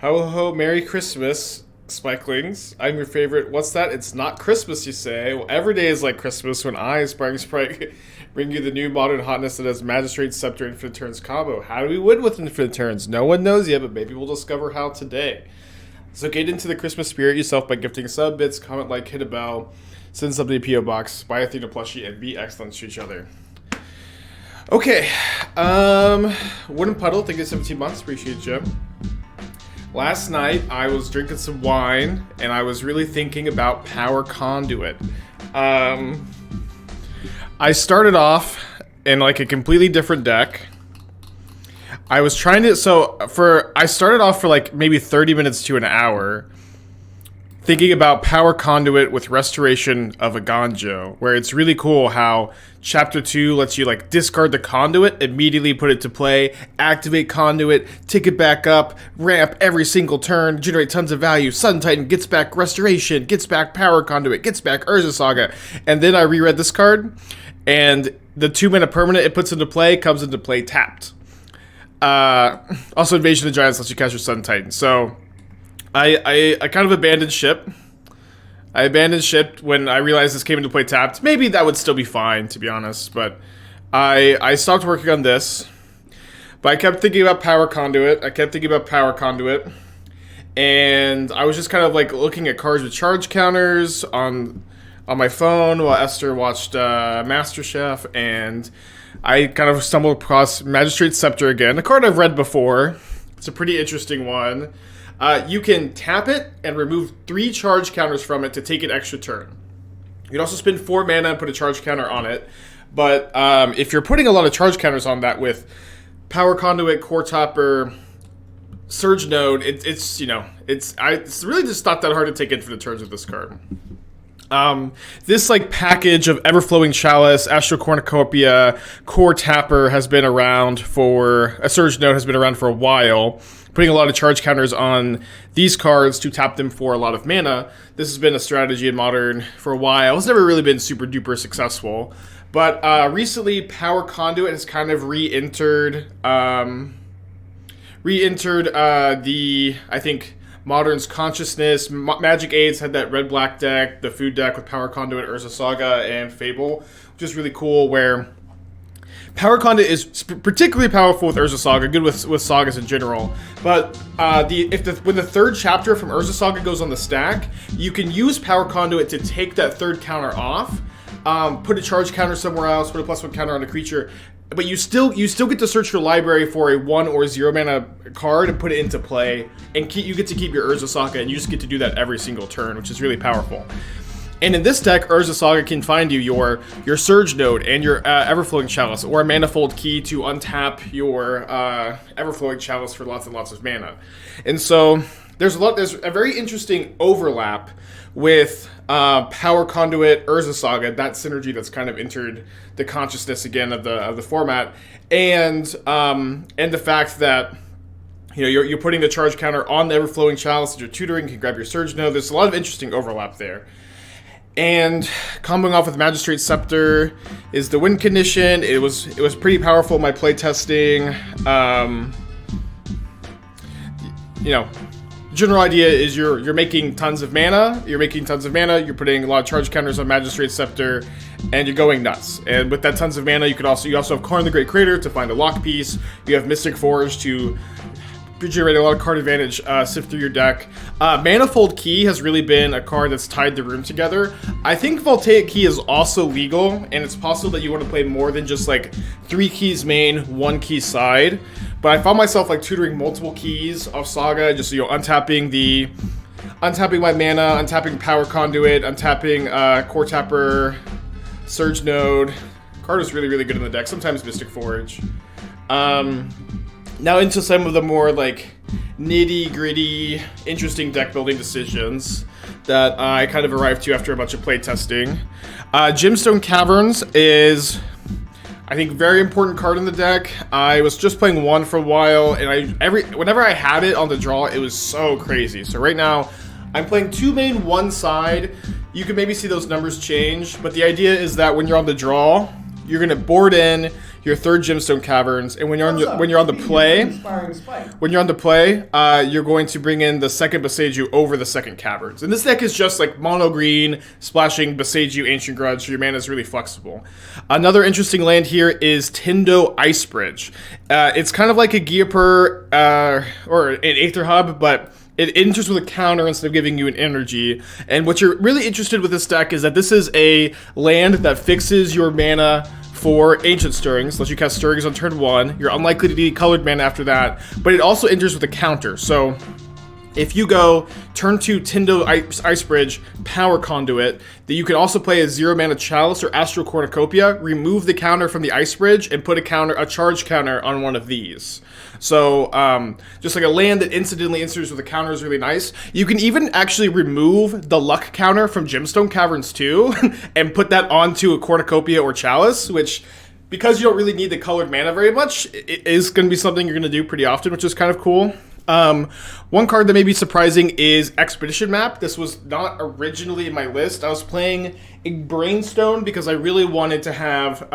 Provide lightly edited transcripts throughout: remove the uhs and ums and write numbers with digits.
Ho ho, Merry Christmas, Spikelings. I'm your favorite. What's that? It's not Christmas, you say. Well, every day is like Christmas when I, Sparking Sprite, bring you the new modern hotness that has Magistrate, Scepter, Infinite Turns combo. How do we win with Infinite Turns? No one knows yet, but maybe we'll discover how today. So get into the Christmas spirit yourself by gifting sub bits, comment, like, hit a bell, send something to P.O. Box, buy a Athena plushie, and be excellent to each other. Okay, Wooden Puddle, thank you 17 months, appreciate you. Last night, I was drinking some wine, and I was really thinking about Power Conduit. I started off in like a completely different deck. I was trying to, I started off for like maybe 30 minutes to an hour, thinking about Power Conduit with Restoration of a Ganjo, where it's really cool how Chapter 2 lets you like discard the Conduit, immediately put it to play, activate Conduit, tick it back up, ramp every single turn, generate tons of value, Sun Titan gets back Restoration, gets back Power Conduit, gets back Urza Saga, and then I reread this card, and the 2-mana permanent it puts into play comes into play tapped. Also Invasion of the Giants lets you cast your Sun Titan, so I kind of abandoned ship. I abandoned ship when I realized this came into play tapped. Maybe that would still be fine, to be honest, but I stopped working on this. But I kept thinking about Power Conduit. And I was just kind of like looking at cards with charge counters on my phone while Esther watched MasterChef, and I kind of stumbled across Magistrate Scepter again, a card I've read before. It's a pretty interesting one. You can tap it and remove 3 charge counters from it to take an extra turn. You can also spend 4 mana and put a charge counter on it. But if you're putting a lot of charge counters on that with Power Conduit, Coretapper, Surge Node, it's really just not that hard to take infinite turns with this card. This like package of Everflowing Chalice, Astral Cornucopia, Coretapper has been around for a Surge Node has been around for a while, putting a lot of charge counters on these cards to tap them for a lot of mana. This has been a strategy in Modern for a while. It's never really been super duper successful, but recently Power Conduit has kind of re-entered the, I think, Modern's consciousness. Magic Aids had that red-black deck, the food deck with Power Conduit, Urza Saga, and Fable, which is really cool, where Power Conduit is particularly powerful with Urza Saga, good with Sagas in general. But when the third chapter from Urza Saga goes on the stack, you can use Power Conduit to take that third counter off, put a charge counter somewhere else, put a +1 counter on a creature, but you still get to search your library for a 1 or 0 mana card and put it into play, and you get to keep your Urza Saga, and you just get to do that every single turn, which is really powerful. And in this deck, Urza Saga can find you your Surge Node and your Everflowing Chalice, or a Manifold Key to untap your Everflowing Chalice for lots and lots of mana. And so there's a very interesting overlap with Power Conduit, Urza Saga, that synergy that's kind of entered the consciousness again of the format, and the fact that you're putting the charge counter on the Everflowing Chalice that you're tutoring, you can grab your Surge Node. There's a lot of interesting overlap there. And comboing off with Magistrate Scepter is the win condition. It was pretty powerful in my playtesting. General idea is you're making tons of mana. You're putting a lot of charge counters on Magistrate Scepter, and you're going nuts. And with that tons of mana, you also have Karn the Great Creator to find a lock piece. You have Mystic Forge to generate a lot of card advantage, sift through your deck. Manifold Key has really been a card that's tied the room together. I think Voltaic Key is also legal, and it's possible that you want to play more than just like 3 keys main, 1 key side. But I found myself like tutoring multiple keys of Saga, just untapping my mana, untapping Power Conduit, untapping Coretapper, Surge Node. Card is really, really good in the deck. Sometimes Mystic Forge. Now into some of the more like nitty-gritty, interesting deck building decisions that I kind of arrived to after a bunch of play testing. Gemstone Caverns is, I think, very important card in the deck. I was just playing 1 for a while, and whenever I had it on the draw, it was so crazy. So right now, I'm playing 2 main, 1 side. You can maybe see those numbers change, but the idea is that when you're on the draw, you're gonna board in. your third Gemstone Caverns, and when you're on the play, you're going to bring in the second Boseiju over the second Caverns. And this deck is just like mono green, splashing Boseiju, Ancient Grudge, so your mana is really flexible. Another interesting land here is Tendo Ice Bridge. It's kind of like a Geoper or an Aether Hub, but it enters with a counter instead of giving you an energy. And what you're really interested with this deck is that this is a land that fixes your mana for Ancient Stirrings, lets you cast Stirrings on turn 1. You're unlikely to need colored mana after that, but it also enters with a counter. So if you go turn 2 Tendo Ice Bridge, Power Conduit, that you can also play a 0-mana Chalice or Astral Cornucopia, remove the counter from the Ice Bridge, and put a charge counter on one of these. So, just like a land that incidentally enters with a counter is really nice. You can even actually remove the luck counter from Gemstone Caverns too, and put that onto a Cornucopia or Chalice, which, because you don't really need the colored mana very much, it is going to be something you're going to do pretty often, which is kind of cool. One card that may be surprising is Expedition Map. This was not originally in my list. I was playing a Brainstone because I really wanted to have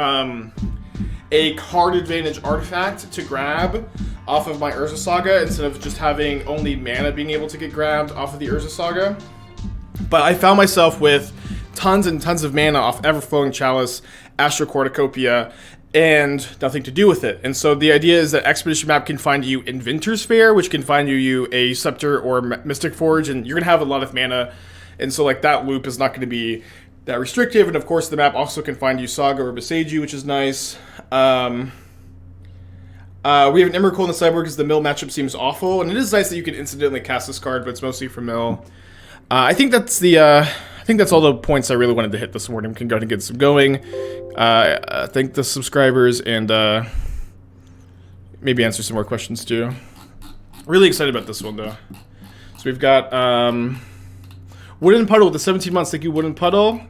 a card advantage artifact to grab off of my Urza Saga instead of just having only mana being able to get grabbed off of the Urza Saga. But I found myself with tons and tons of mana off Everflowing Chalice, Astral Cornucopia, and nothing to do with it. And so the idea is that Expedition Map can find you Inventors Fair, which can find you a Scepter or Mystic Forge, and you're going to have a lot of mana. And so like that loop is not going to be that restrictive. And of course the map also can find you Saga or Boseiju, which is nice. We have an Emrakul in the sideboard because the mill matchup seems awful. And it is nice that you can incidentally cast this card, but it's mostly for mill. I think that's all the points I really wanted to hit this morning. We can go ahead and get some going. Thank the subscribers and maybe answer some more questions too. Really excited about this one though. So we've got Wooden Puddle with the 17 months. Thank you, Wooden Puddle.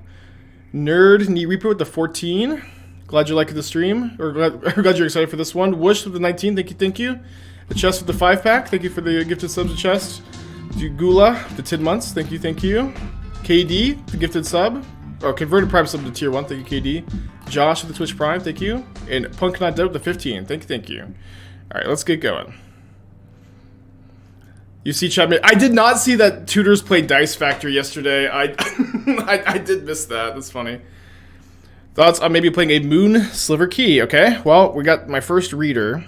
Nerd Knee Reaper with the 14. Glad you liked the stream. Or glad you're excited for this one. Whoosh with the 19. Thank you. The Chest with the 5-pack. Thank you for the gifted subs to Chest. Gula, the 10 months. Thank you. KD, the gifted sub. Oh, converted Prime sub to tier 1. Thank you, KD. Josh with the Twitch Prime. Thank you. And Punk Not Dead with the 15. Thank you. Alright, let's get going. You see, chat. I did not see that Tutors played Dice Factory yesterday. I did miss that. That's funny. Thoughts on maybe playing a Moon Sliver Key. Okay, well, we got my first reader.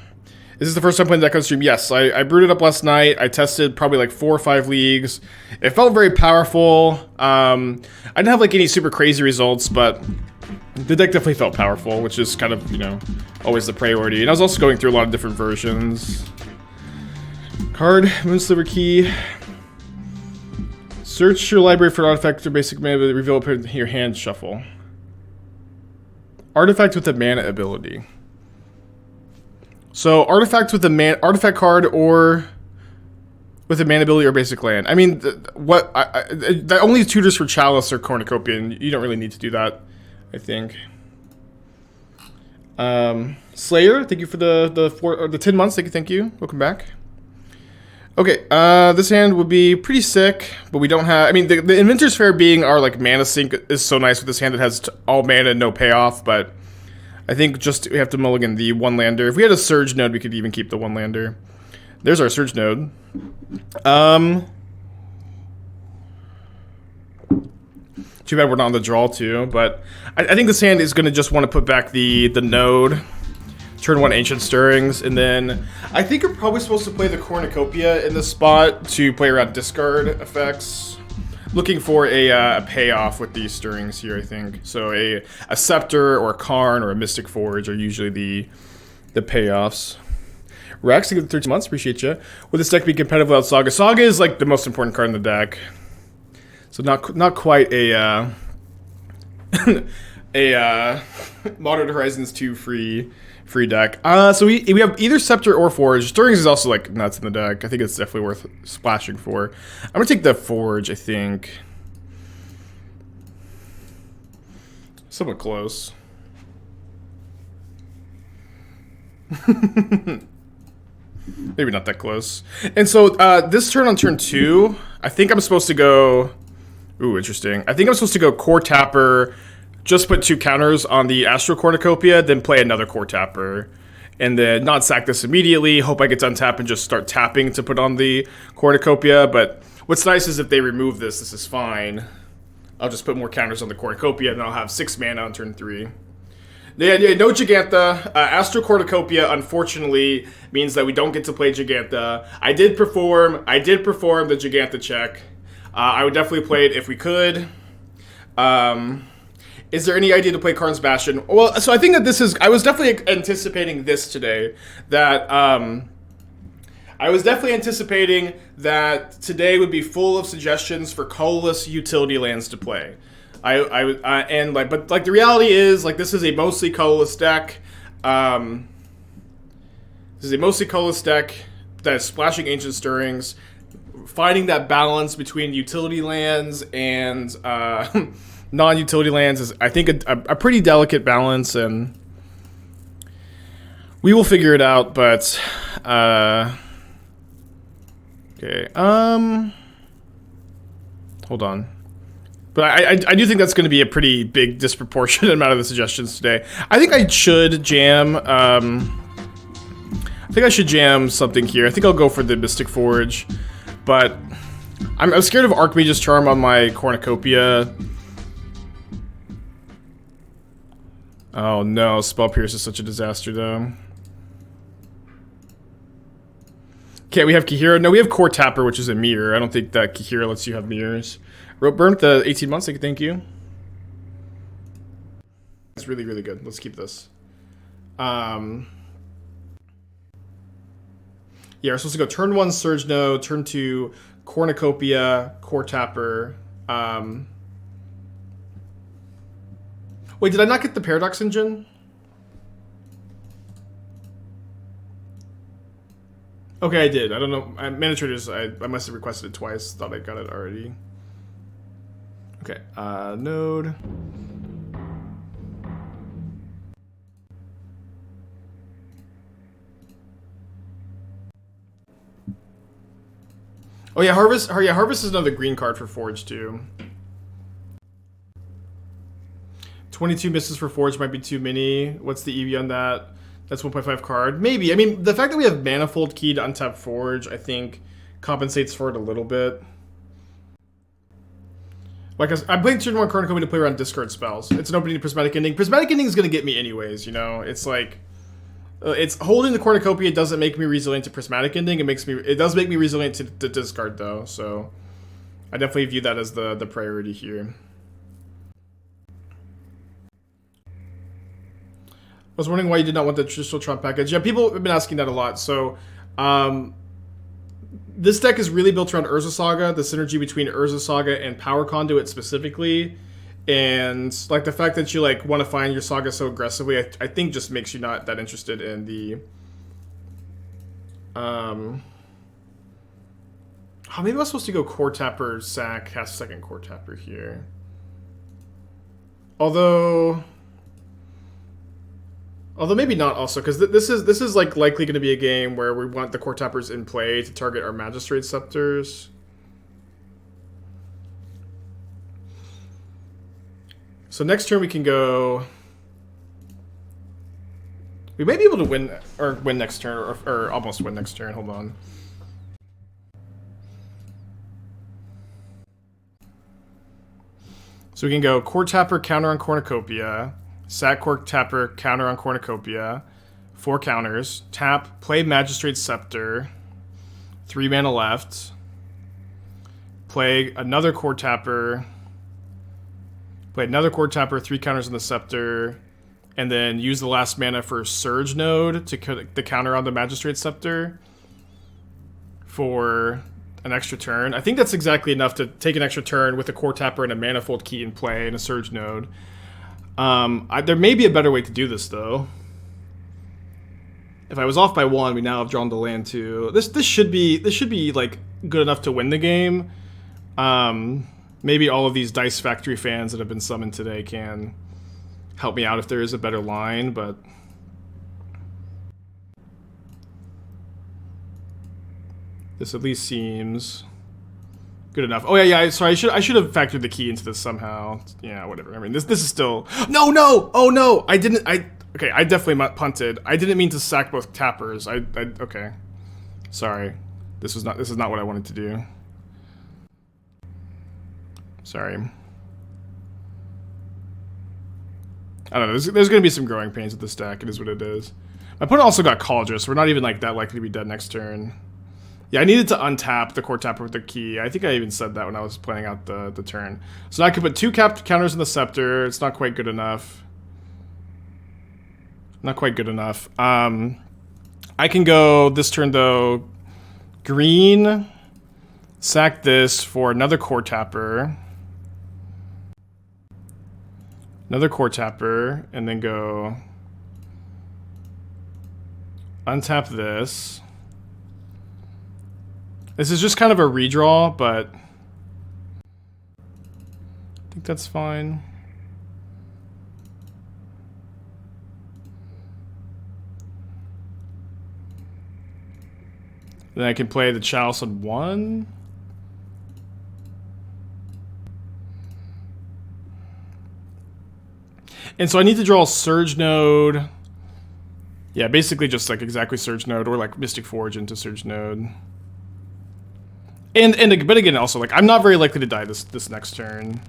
Is this the first time playing deck on stream? Yes, I brewed it up last night. I tested probably like 4 or 5 leagues. It felt very powerful. I didn't have like any super crazy results, but the deck definitely felt powerful, which is kind of, you know, always the priority. And I was also going through a lot of different versions. Card, Moon Sliver Key. Search your library for an artifact or basic mana, reveal it in your hand, shuffle. Artifact with a mana ability. So artifact with a artifact card or with a mana ability or basic land. I mean, the only tutors for Chalice or Cornucopia, and you don't really need to do that, I think. Slayer, thank you for the 10 months. Thank you. Welcome back. Okay, this hand would be pretty sick, but we don't have... I mean, the Inventors Fair being our, like, mana sink is so nice with this hand that has all mana and no payoff, but I think just we have to mulligan the 1-lander. If we had a Surge node, we could even keep the 1-lander. There's our Surge node. Too bad we're not on the draw, too, but I think this hand is going to just want to put back the node. Turn 1 Ancient Stirrings, and then I think you're probably supposed to play the Cornucopia in this spot to play around discard effects. Looking for a payoff with these Stirrings here, I think. So a Scepter or a Karn or a Mystic Forge are usually the payoffs. Rex, you get 13 months, appreciate you. Will this deck be competitive without Saga? Saga is like the most important card in the deck. So not quite a Modern Horizons 2 free deck. So we have either Scepter or Forge. Stirrings is also like nuts in the deck. I think it's definitely worth splashing for. I'm gonna take the Forge, I think. Somewhat close. Maybe not that close. And so this turn on turn 2, I think I'm supposed to go... Ooh, interesting. I think I'm supposed to go Coretapper, just put 2 counters on the Astral Cornucopia, then play another Coretapper. And then not sack this immediately, hope I get to untap and just start tapping to put on the Cornucopia. But what's nice is if they remove this, this is fine. I'll just put more counters on the Cornucopia, and I'll have 6 mana on turn 3. Yeah, no Giganta. Astral Cornucopia, unfortunately, means that we don't get to play Giganta. I did perform the Giganta check. I would definitely play it if we could. Is there any idea to play Karn's Bastion? Well, so I think that this is... I was definitely anticipating this today. That, I was definitely anticipating that today would be full of suggestions for colorless utility lands to play. But the reality is, like, this is a mostly colorless deck. This is a mostly colorless deck that is splashing Ancient Stirrings, finding that balance between utility lands and non-utility lands is, I think, a pretty delicate balance, and we will figure it out. But okay, hold on. But I do think that's going to be a pretty big disproportionate amount of the suggestions today. I think I should jam. I think I should jam something here. I think I'll go for the Mystic Forge, but I'm scared of Archmage's Charm on my Cornucopia. Oh no, Spell Pierce is such a disaster though. Okay, we have Kihira. No, we have Coretapper, which is a mirror. I don't think that Kihira lets you have mirrors. Rope Burn, the 18 months, thank you. It's really, really good. Let's keep this. Yeah, we're supposed to go turn 1 Surge Node, turn 2 Cornucopia, Coretapper. Wait, did I not get the Paradox Engine? Okay, I did. I don't know. Mana Traders, I must have requested it twice. Thought I got it already. Okay, node. Oh yeah, Harvest. Yeah, Harvest is another green card for Forge too. 22 misses for Forge might be too many. What's the EV on that? That's 1.5 card. Maybe. I mean, the fact that we have Manifold Key to untap Forge, I think, compensates for it a little bit. Like, I'm playing turn 1 Cornucopia to play around discard spells. It's an opening to Prismatic Ending. Prismatic Ending is going to get me anyways, you know? It's like... it's holding the Cornucopia doesn't make me resilient to Prismatic Ending. It does make me resilient to discard, though, so... I definitely view that as the priority here. I was wondering why you did not want the traditional Trump package. Yeah, people have been asking that a lot. So, this deck is really built around Urza Saga, the synergy between Urza Saga and Power Conduit specifically. And, like, the fact that you, like, want to find your Saga so aggressively, I think just makes you not that interested in the... Oh, maybe I was supposed to go Coretapper, sack, has second Coretapper here. Although maybe not also, because this is like likely going to be a game where we want the Coretappers in play to target our Magistrate Scepters. So next turn we can go... We may be able to win next turn, or almost win next turn. Hold on. So we can go Coretapper, counter on Cornucopia. Sack Coretapper, counter on Cornucopia. 4 counters. Tap, play Magistrate Scepter. 3 mana left. Play another Coretapper. Play another Coretapper, 3 counters on the Scepter. And then use the last mana for Surge Node to the counter on the Magistrate Scepter for an extra turn. I think that's exactly enough to take an extra turn with a Coretapper and a Manifold Key in play and a Surge Node. There may be a better way to do this, though. If I was off by 1, we now have drawn the land 2. This should be like good enough to win the game. Maybe all of these Dice Factory fans that have been summoned today can help me out if there is a better line, but this at least seems Good enough. Oh yeah. Sorry, I should have factored the key into this somehow. Yeah, whatever. I mean, this is still. No. Oh no, I didn't. Okay, I definitely punted. I didn't mean to sack both tappers. Okay. Sorry. This is not what I wanted to do. Sorry. I don't know. There's going to be some growing pains with this deck. It is what it is. My opponent also got Cauldron, so we're not even like that likely to be dead next turn. Yeah, I needed to untap the Coretapper with the key. I think I even said that when I was planning out the turn. So now I could put 2 capped counters in the Scepter. It's not quite good enough. Not quite good enough. I can go this turn though. Green. Sack this for another Coretapper. Another Coretapper, and then go untap this. This is just kind of a redraw, but I think that's fine. Then I can play the Chalice on 1. And so I need to draw a Surge Node. Yeah, basically just like exactly Surge Node or like Mystic Forge into Surge Node. But again, also like I'm not very likely to die this next turn.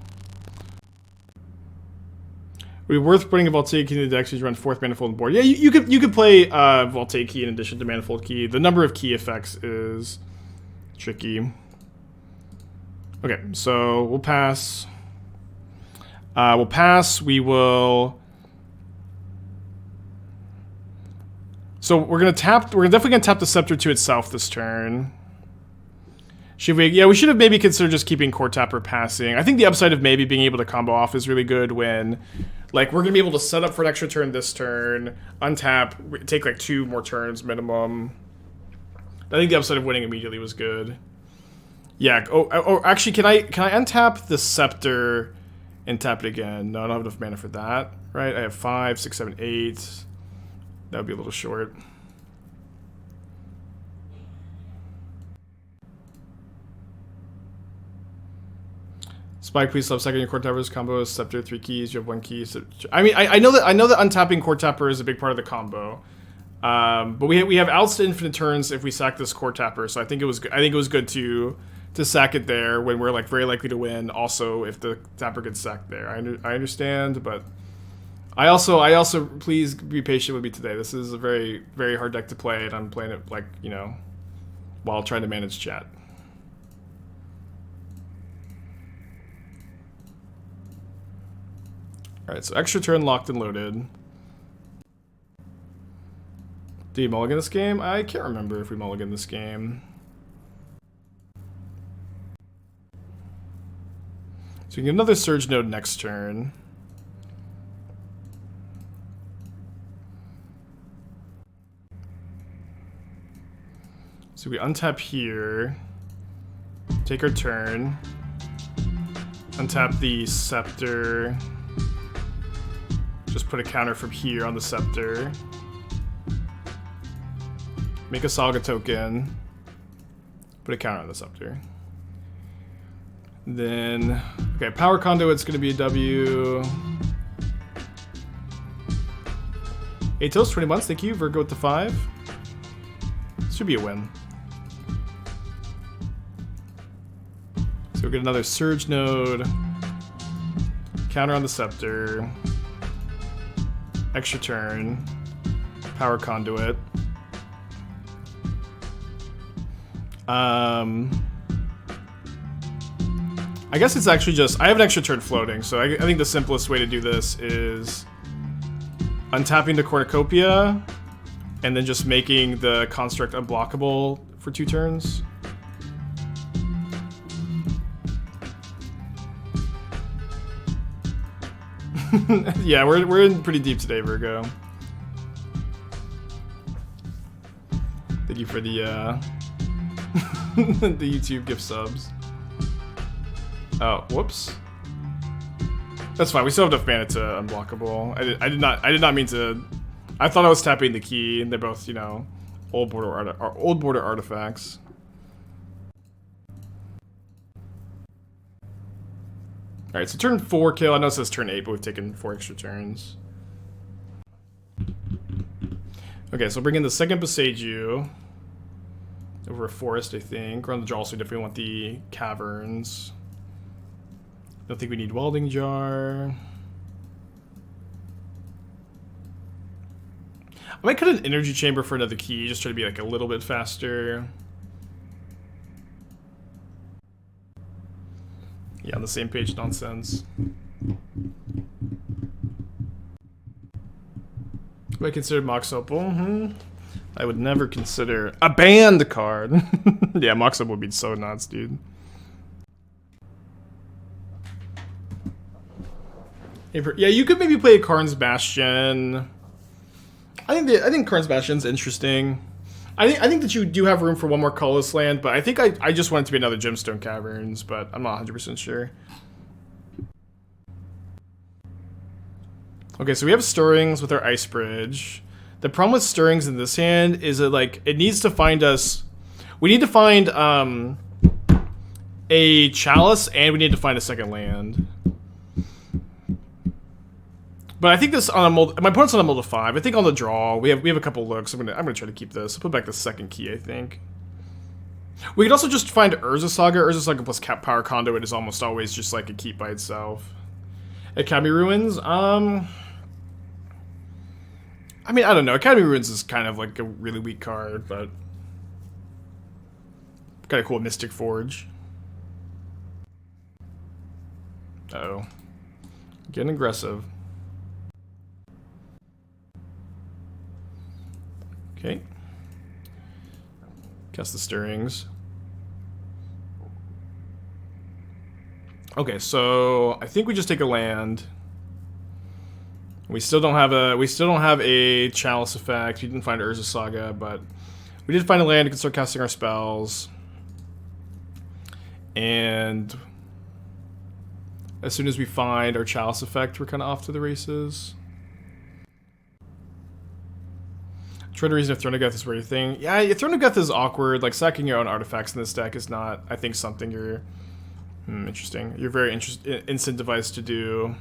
Would it be worth putting a Voltaic Key in the deck so you run 4th Manifold on board? Yeah, you could play Voltaic Key in addition to Manifold Key. The number of key effects is tricky. Okay, so we'll pass. We will. So we're definitely gonna tap the Scepter to itself this turn. Should we? Yeah, we should have maybe considered just keeping Coretapper passing. I think the upside of maybe being able to combo off is really good when, like, we're gonna be able to set up for an extra turn this turn, untap, take like 2 more turns minimum. I think the upside of winning immediately was good. Yeah. Oh, actually, can I untap the Scepter and tap it again? No, I don't have enough mana for that. Right? I have 5, 6, 7, 8. That would be a little short. Spike, please stop second your Coretapper's combo is Scepter, 3 keys, you have 1 key. So, I mean, I know that untapping Coretapper is a big part of the combo. But we have outs to infinite turns if we sack this Coretapper, so I think it was good to sack it there when we're like very likely to win. Also, if the tapper gets sacked there, I understand, but I also please be patient with me today. This is a very, very hard deck to play, and I'm playing it like, you know, while trying to manage chat. Alright, so extra turn locked and loaded. Did you mulligan this game? I can't remember if we mulligan this game. So we can get another Surge Node next turn. So we untap here. Take our turn. Untap the Scepter. Just put a counter from here on the Scepter. Make a Saga token. Put a counter on the Scepter. Then, okay, Power Conduit's gonna be a W. 8 toast, 20 months, thank you. Virgo with the 5. Should be a win. So we'll get another Surge Node. Counter on the Scepter. Extra turn. Power Conduit. I guess it's actually just, I have an extra turn floating, so I think the simplest way to do this is untapping the Cornucopia and then just making the construct unblockable for 2 turns. Yeah, we're in pretty deep today, Virgo. Thank you for the the YouTube gift subs. Oh, whoops. That's fine. We still have enough mana to unblockable. I did not mean to. I thought I was tapping the key, and they're both, you know, old border artifacts. Alright, so turn 4 kill. I know it says turn 8, but we've taken 4 extra turns. Okay, so bring in the second Boseiju. Over a forest, I think. We're on the draw, so we definitely want the caverns. Don't think we need Welding Jar. I might cut an energy chamber for another key, just try to be like a little bit faster. Yeah, on the same page, nonsense. Would I consider Mox Opal? I would never consider a banned card. Yeah, Mox Opal would be so nuts, dude. Yeah, you could maybe play a Karn's Bastion. I think Karn's Bastion's interesting. I think that you do have room for one more colorless land, but I think I just want it to be another Gemstone Caverns, but I'm not 100% sure. Okay, so we have Stirrings with our Ice Bridge. The problem with Stirrings in this hand is that, like, it needs to find us... We need to find a Chalice, and we need to find a second land. But I think this on a mold, my opponent's on a mold of 5. I think on the draw we have a couple looks. I'm gonna try to keep this. I'll put back the second key. I think we could also just find Urza Saga. Urza Saga plus Power Conduit is almost always just like a keep by itself. Academy Ruins. I mean, I don't know. Academy Ruins is kind of like a really weak card, but kind of cool. Mystic Forge. Uh-oh, getting aggressive. Okay. Cast the Stirrings. Okay, so I think we just take a land. We still don't have a Chalice effect. We didn't find Urza Saga, but we did find a land. We can start casting our spells. And as soon as we find our Chalice effect, we're kind of off to the races. Trying to reason if Throne of Death is worth anything. Yeah, Throne of Death is awkward. Like, sacking your own artifacts in this deck is not, I think, something you're... interesting. You're very incentivized to do.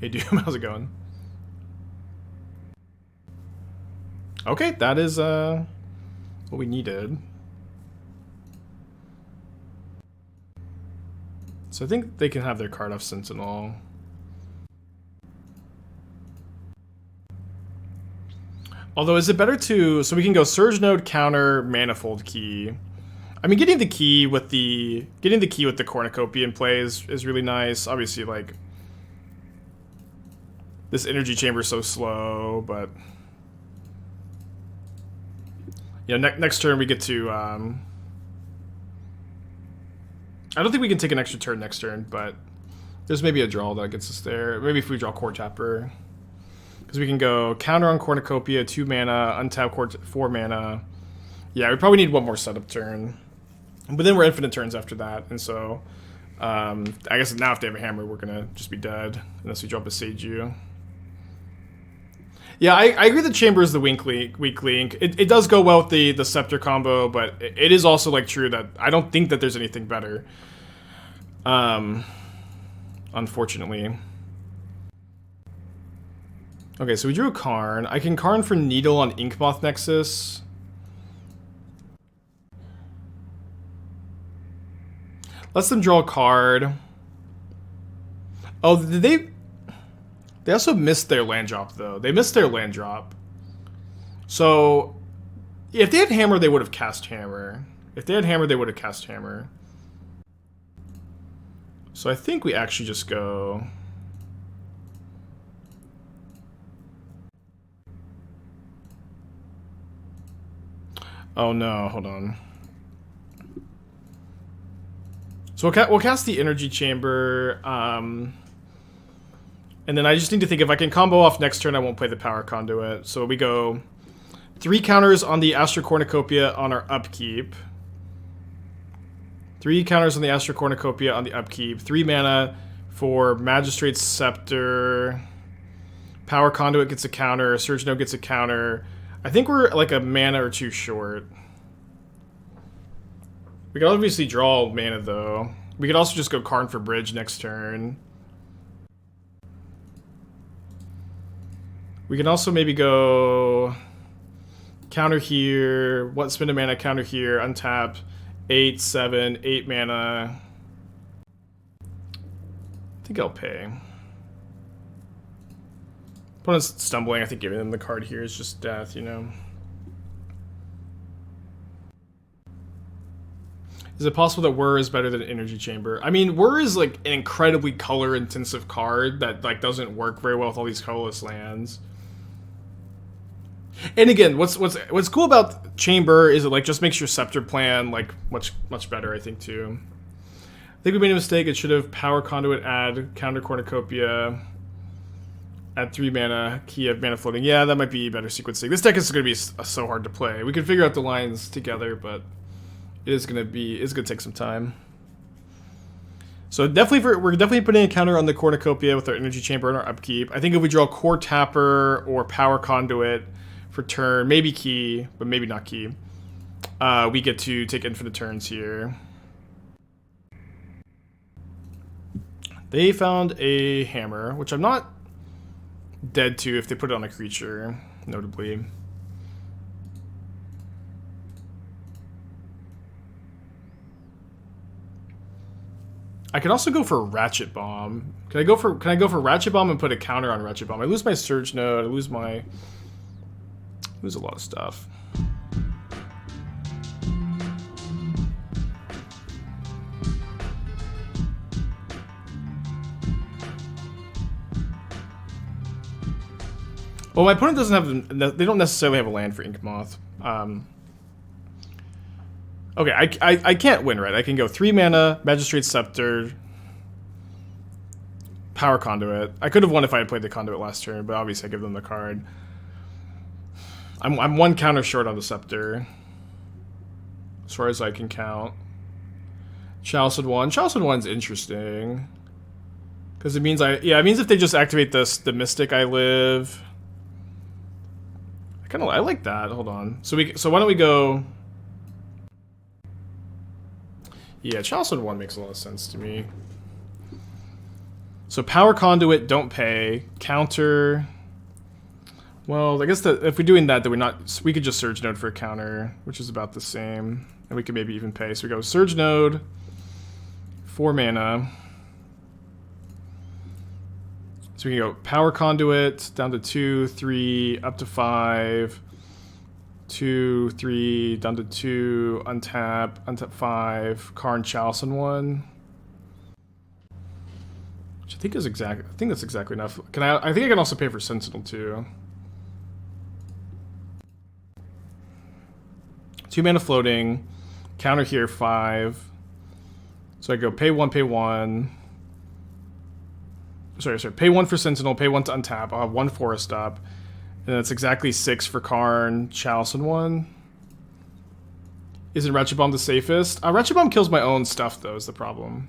Hey, Doom, how's it going? Okay, that is what we needed. So I think they can have their card off Sentinel. Although, is it better to... So we can go Surge Node, counter, Manifold Key. I mean, getting the key with the Cornucopia in play is really nice. Obviously, like... This energy chamber is so slow, but... Yeah, next turn we get to... I don't think we can take an extra turn next turn, but... There's maybe a draw that gets us there. Maybe if we draw Coretapper. Because we can go counter on Cornucopia, 2 mana, untap 4 mana. Yeah, we probably need one more setup turn. But then we're infinite turns after that, and so... I guess now if they have a hammer, we're gonna just be dead. Unless we drop a Boseiju. Yeah, I agree that Chamber is the weak link. It does go well with the Scepter combo, but it is also like true that I don't think that there's anything better. Unfortunately. Okay, so we drew a Karn. I can Karn for Needle on Inkmoth Nexus. Let's them draw a card. Oh, did they... They also missed their land drop, though. They missed their land drop. So, if they had Hammer, they would have cast Hammer. If they had Hammer, they would have cast Hammer. So I think we actually just go... Oh no, hold on. So we'll cast the Energy Chamber, and then I just need to think if I can combo off next turn, I won't play the Power Conduit. So we go 3 counters on the Astral Cornucopia on our upkeep. 3 counters on the Astral Cornucopia on the upkeep. 3 mana for Magistrate's Scepter. Power Conduit gets a counter. Surge Node gets a counter. I think we're like a mana or 2 short. We can obviously draw mana though. We could also just go Karn for bridge next turn. We can also maybe go counter here, spend a mana, counter here, untap, 8, 7, 8 mana. I think I'll pay. Opponent's stumbling. I think giving them the card here is just death, you know. Is it possible that Whir is better than Energy Chamber? I mean, Whir is like an incredibly color-intensive card that like doesn't work very well with all these colorless lands. And again, what's cool about Chamber is it like just makes your Scepter plan like much better, I think, too. I think we made a mistake. It should have Power Conduit, add Counter Cornucopia, add 3 mana, key of mana floating. Yeah, that might be better sequencing. This deck is going to be so hard to play. We can figure out the lines together, but it's going to take some time. So we're definitely putting a counter on the Cornucopia with our Energy Chamber and our upkeep. I think if we draw Coretapper or Power Conduit for turn, maybe Key, but maybe not Key, we get to take infinite turns here. They found a hammer, which I'm not dead to if they put it on a creature, notably. I could also go for Ratchet Bomb. Can I go for Ratchet Bomb and put a counter on Ratchet Bomb? I lose my Surge Node, I lose a lot of stuff. Well, my opponent doesn't have... They don't necessarily have a land for Ink Moth. Okay, I can't win, right? I can go 3 mana, Magistrate Scepter, Power Conduit. I could have won if I had played the Conduit last turn, but obviously I give them the card. I'm 1 counter short on the Scepter, as far as I can count. Chalice 1. Chalice 1's interesting. Because it means it means if they just activate the Mystic I live... I like that. Hold on. So why don't we go? Yeah, Chalice 1 makes a lot of sense to me. So Power Conduit, don't pay. Counter. Well, I guess that if we're doing that, then we could just Surge Node for a counter, which is about the same, and we could maybe even pay. So we go Surge Node, 4 mana. So we can go Power Conduit down to 2, 3, up to 5, 2, 3, down to 2, untap 5, Karn, Chalice 1, which I think is I think that's exactly enough. I think I can also pay for Sentinel too. 2 mana floating, counter here 5. So I go pay 1, pay 1. Sorry, pay 1 for Sentinel, pay 1 to untap. I'll have 1 Forest up. And that's exactly 6 for Karn, Chalice 1. Isn't Ratchet Bomb the safest? Ratchet Bomb kills my own stuff, though, is the problem.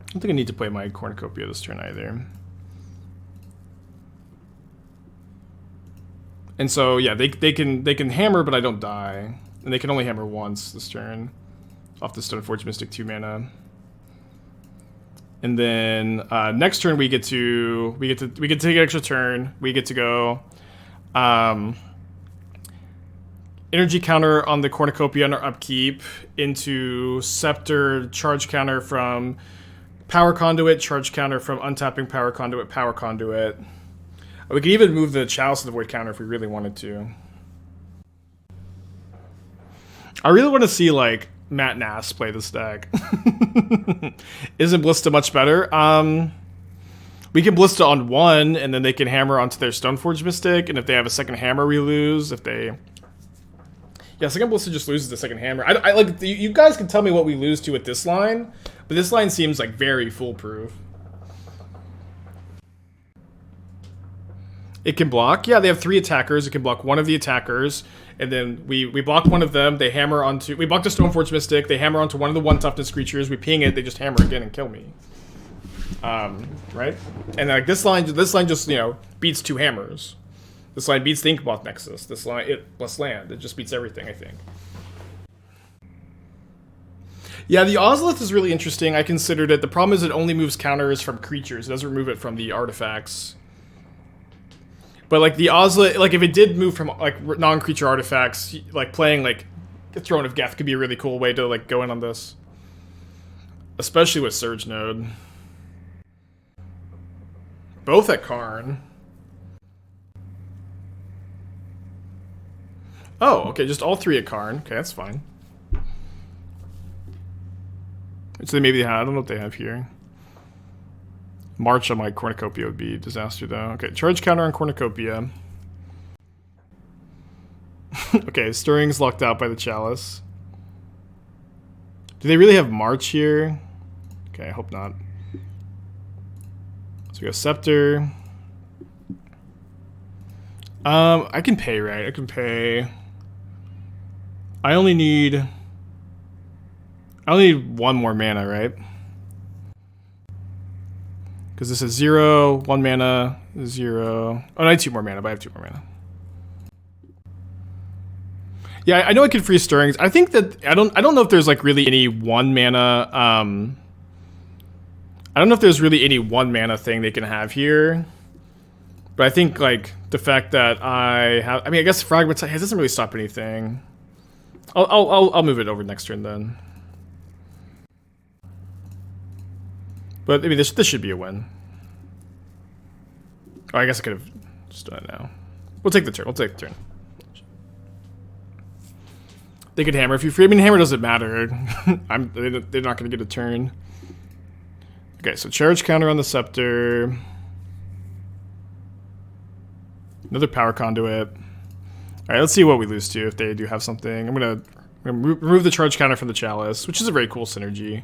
I don't think I need to play my Cornucopia this turn either. And so yeah, they can hammer, but I don't die, and they can only hammer once this turn, off the Stoneforge Mystic 2 mana. And then next turn we get to take an extra turn. We get to go energy counter on the Cornucopia on our upkeep into Scepter, charge counter from Power Conduit, charge counter from untapping Power Conduit, Power Conduit. We could even move the Chalice of the Void counter if we really wanted to. I really want to see, like, Matt Nass play this deck. Isn't Ballista much better? We can Ballista on 1, and then they can hammer onto their Stoneforge Mystic, and if they have a second hammer, we lose. Yeah, second Ballista just loses the second hammer. I like, you guys can tell me what we lose to with this line, but this line seems, like, very foolproof. It can block. Yeah, they have 3 attackers. It can block one of the attackers, and then we block one of them. They hammer onto... We block the Stoneforge Mystic. They hammer onto one of the 1 toughness creatures. We ping it. They just hammer again and kill me. right? And like this line just, you know, beats 2 hammers. This line beats the Inkmoth Nexus. This line, plus land. It just beats everything, I think. Yeah, the Ozolith is really interesting. I considered it. The problem is it only moves counters from creatures. It doesn't remove it from the artifacts. But like the Ozolith, like if it did move from like non-creature artifacts, like playing like Throne of Geth could be a really cool way to like go in on this. Especially with Surge Node. Both at Karn. Oh, okay, just all 3 at Karn. Okay, that's fine. So maybe they have, I don't know what they have here. March on my Cornucopia would be a disaster though. Okay, charge counter on Cornucopia. Okay, Stirring's locked out by the Chalice. Do they really have March here? Okay, I hope not. So we go Scepter. I can pay, right? I can pay. I only need 1 more mana, right? Because this is 0, 1 mana, 0. Oh, I need 2 more mana, but I have 2 more mana. Yeah, I know I can freeze Stirrings. I think that I don't know if there's like really any 1 mana. I don't know if there's really any 1 mana thing they can have here. But I think like the fact that I mean, I guess Fragments, it doesn't really stop anything. I'll move it over next turn then. But I mean, this should be a win. Oh, I guess I could have just done it now. We'll take the turn. They could hammer if you free. I mean, hammer doesn't matter. They're not going to get a turn. Okay, so charge counter on the Scepter. Another Power Conduit. All right, let's see what we lose to if they do have something. I'm gonna remove the charge counter from the Chalice, which is a very cool synergy.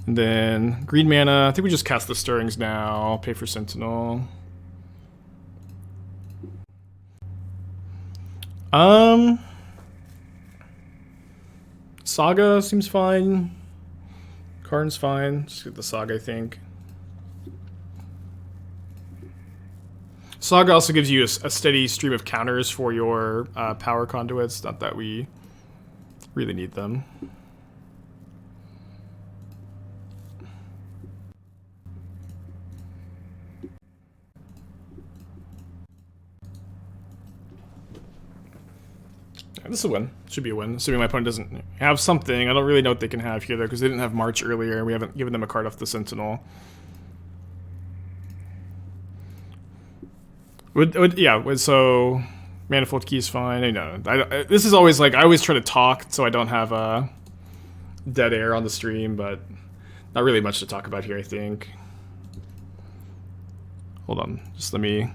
And then green mana. I think we just cast the Stirrings now. Pay for Sentinel. Saga seems fine. Karn's fine. Just get the Saga, I think. Saga also gives you a steady stream of counters for your power conduits. Not that we really need them. Yeah, this is a win. Should be a win. Assuming my opponent doesn't have something. I don't really know what they can have here, though, because they didn't have March earlier. We haven't given them a card off the Sentinel. So Manifold Key is fine. I know. This is always like, I always try to talk so I don't have dead air on the stream, but not really much to talk about here, I think. Hold on, just let me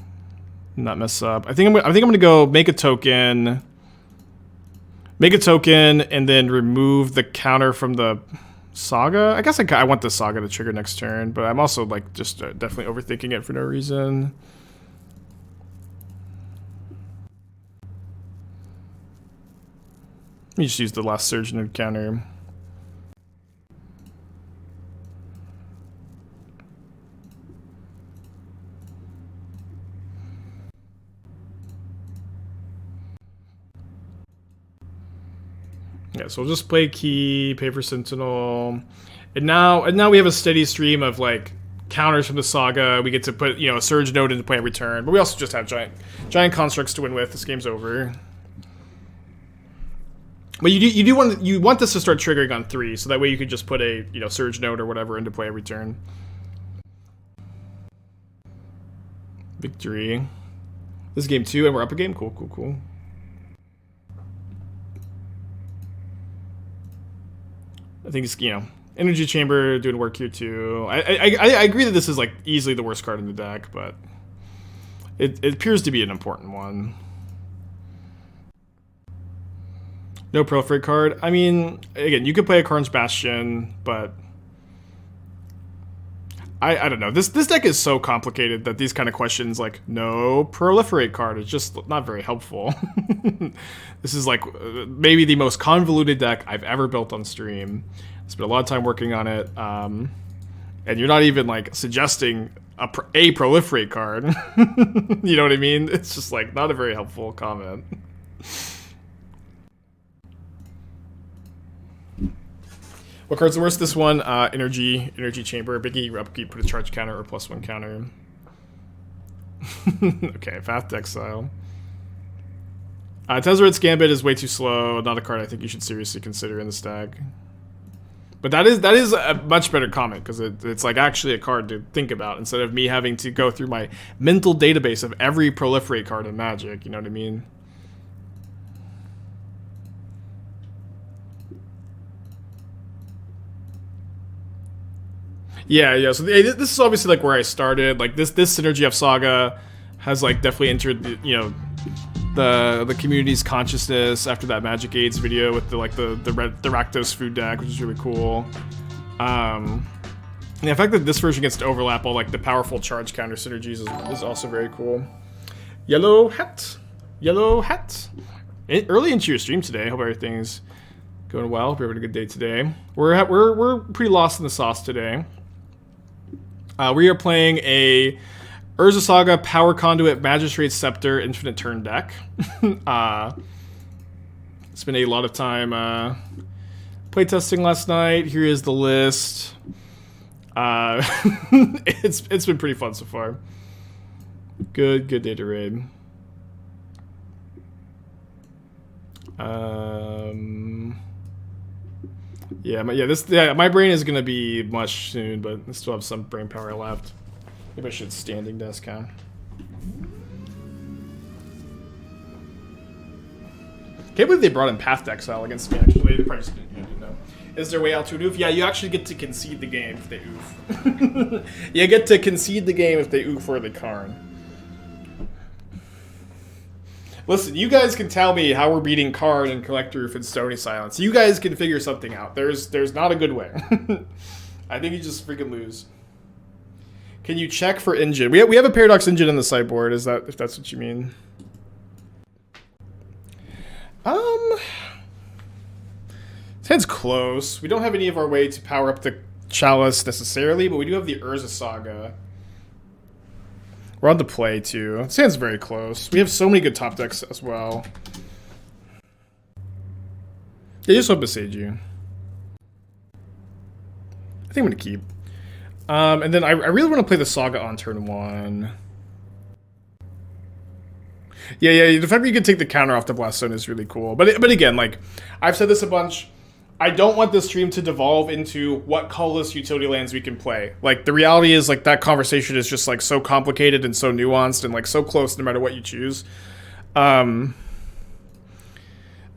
not mess up. I think I'm gonna go make a token, and then remove the counter from the Saga. I guess I want the Saga to trigger next turn, but I'm also like just definitely overthinking it for no reason. Let me just use the last Surge Node counter. Yeah, so we'll just play Key, pay for Sentinel, and now we have a steady stream of like counters from the Saga. We get to put, you know, a Surge Node into play every turn, but we also just have giant constructs to win with. This game's over. But you want this to start triggering on 3, so that way you could just put a, you know, Surge Node or whatever into play every turn. Victory. This is game 2, and we're up a game. Cool. I think it's, you know, Energy Chamber doing work here too. I agree that this is like easily the worst card in the deck, but it appears to be an important one. No proliferate card. I mean, again, you could play a Karn's Bastion, but I don't know. This deck is so complicated that these kind of questions, like no proliferate card, is just not very helpful. This is like maybe the most convoluted deck I've ever built on stream. Spent a lot of time working on it. And you're not even like suggesting a proliferate card. You know what I mean? It's just like not a very helpful comment. What card's the worst? This one, energy chamber. Biggie upkeep, put a charge counter or +1 counter. Okay, Path to Exile. Tezzeret's Gambit is way too slow. Not a card I think you should seriously consider in the stack. But that is a much better comment, because it's like actually a card to think about instead of me having to go through my mental database of every proliferate card in Magic. You know what I mean? Yeah. So this is obviously like where I started. Like this synergy of Saga has like definitely entered the, you know, the community's consciousness after that Magic AIDS video with the Rakdos food deck, which is really cool. And the fact that this version gets to overlap all like the powerful charge counter synergies is also very cool. Yellow hat. Early into your stream today. Hope everything's going well. Hope you're having a good day today. We're pretty lost in the sauce today. We are playing a Urza Saga, Power Conduit, Magistrate, Scepter, Infinite Turn deck. Spent a lot of time playtesting last night. Here is the list. It's been pretty fun so far. Good day to raid. My brain is gonna be mush soon, but I still have some brain power left. Maybe I should standing desk, huh? Can't believe they brought in Path to Exile against me, actually. They probably just didn't know. Is there a way out to an oof? Yeah, you actually get to concede the game if they oof. You get to concede the game if they oof or the Karn. Listen, you guys can tell me how we're beating Karn and Collector Roof and Stony Silence. You guys can figure something out. There's not a good way. I think you just freaking lose. Can you check for engine? We have a Paradox engine in the sideboard. Is that if that's what you mean? Sounds close. We don't have any of our way to power up the Chalice necessarily, but we do have the Urza Saga. We're on the play too. It sounds very close. We have so many good top decks as well. Yeah, just hope Boseiju. I think I'm gonna keep. And then I really want to play the Saga on turn 1. Yeah, the fact that you can take the counter off the Blast Zone is really cool. But again, like, I've said this a bunch, I don't want this stream to devolve into what colorless utility lands we can play. Like, the reality is, like, that conversation is just, like, so complicated and so nuanced and, like, so close no matter what you choose.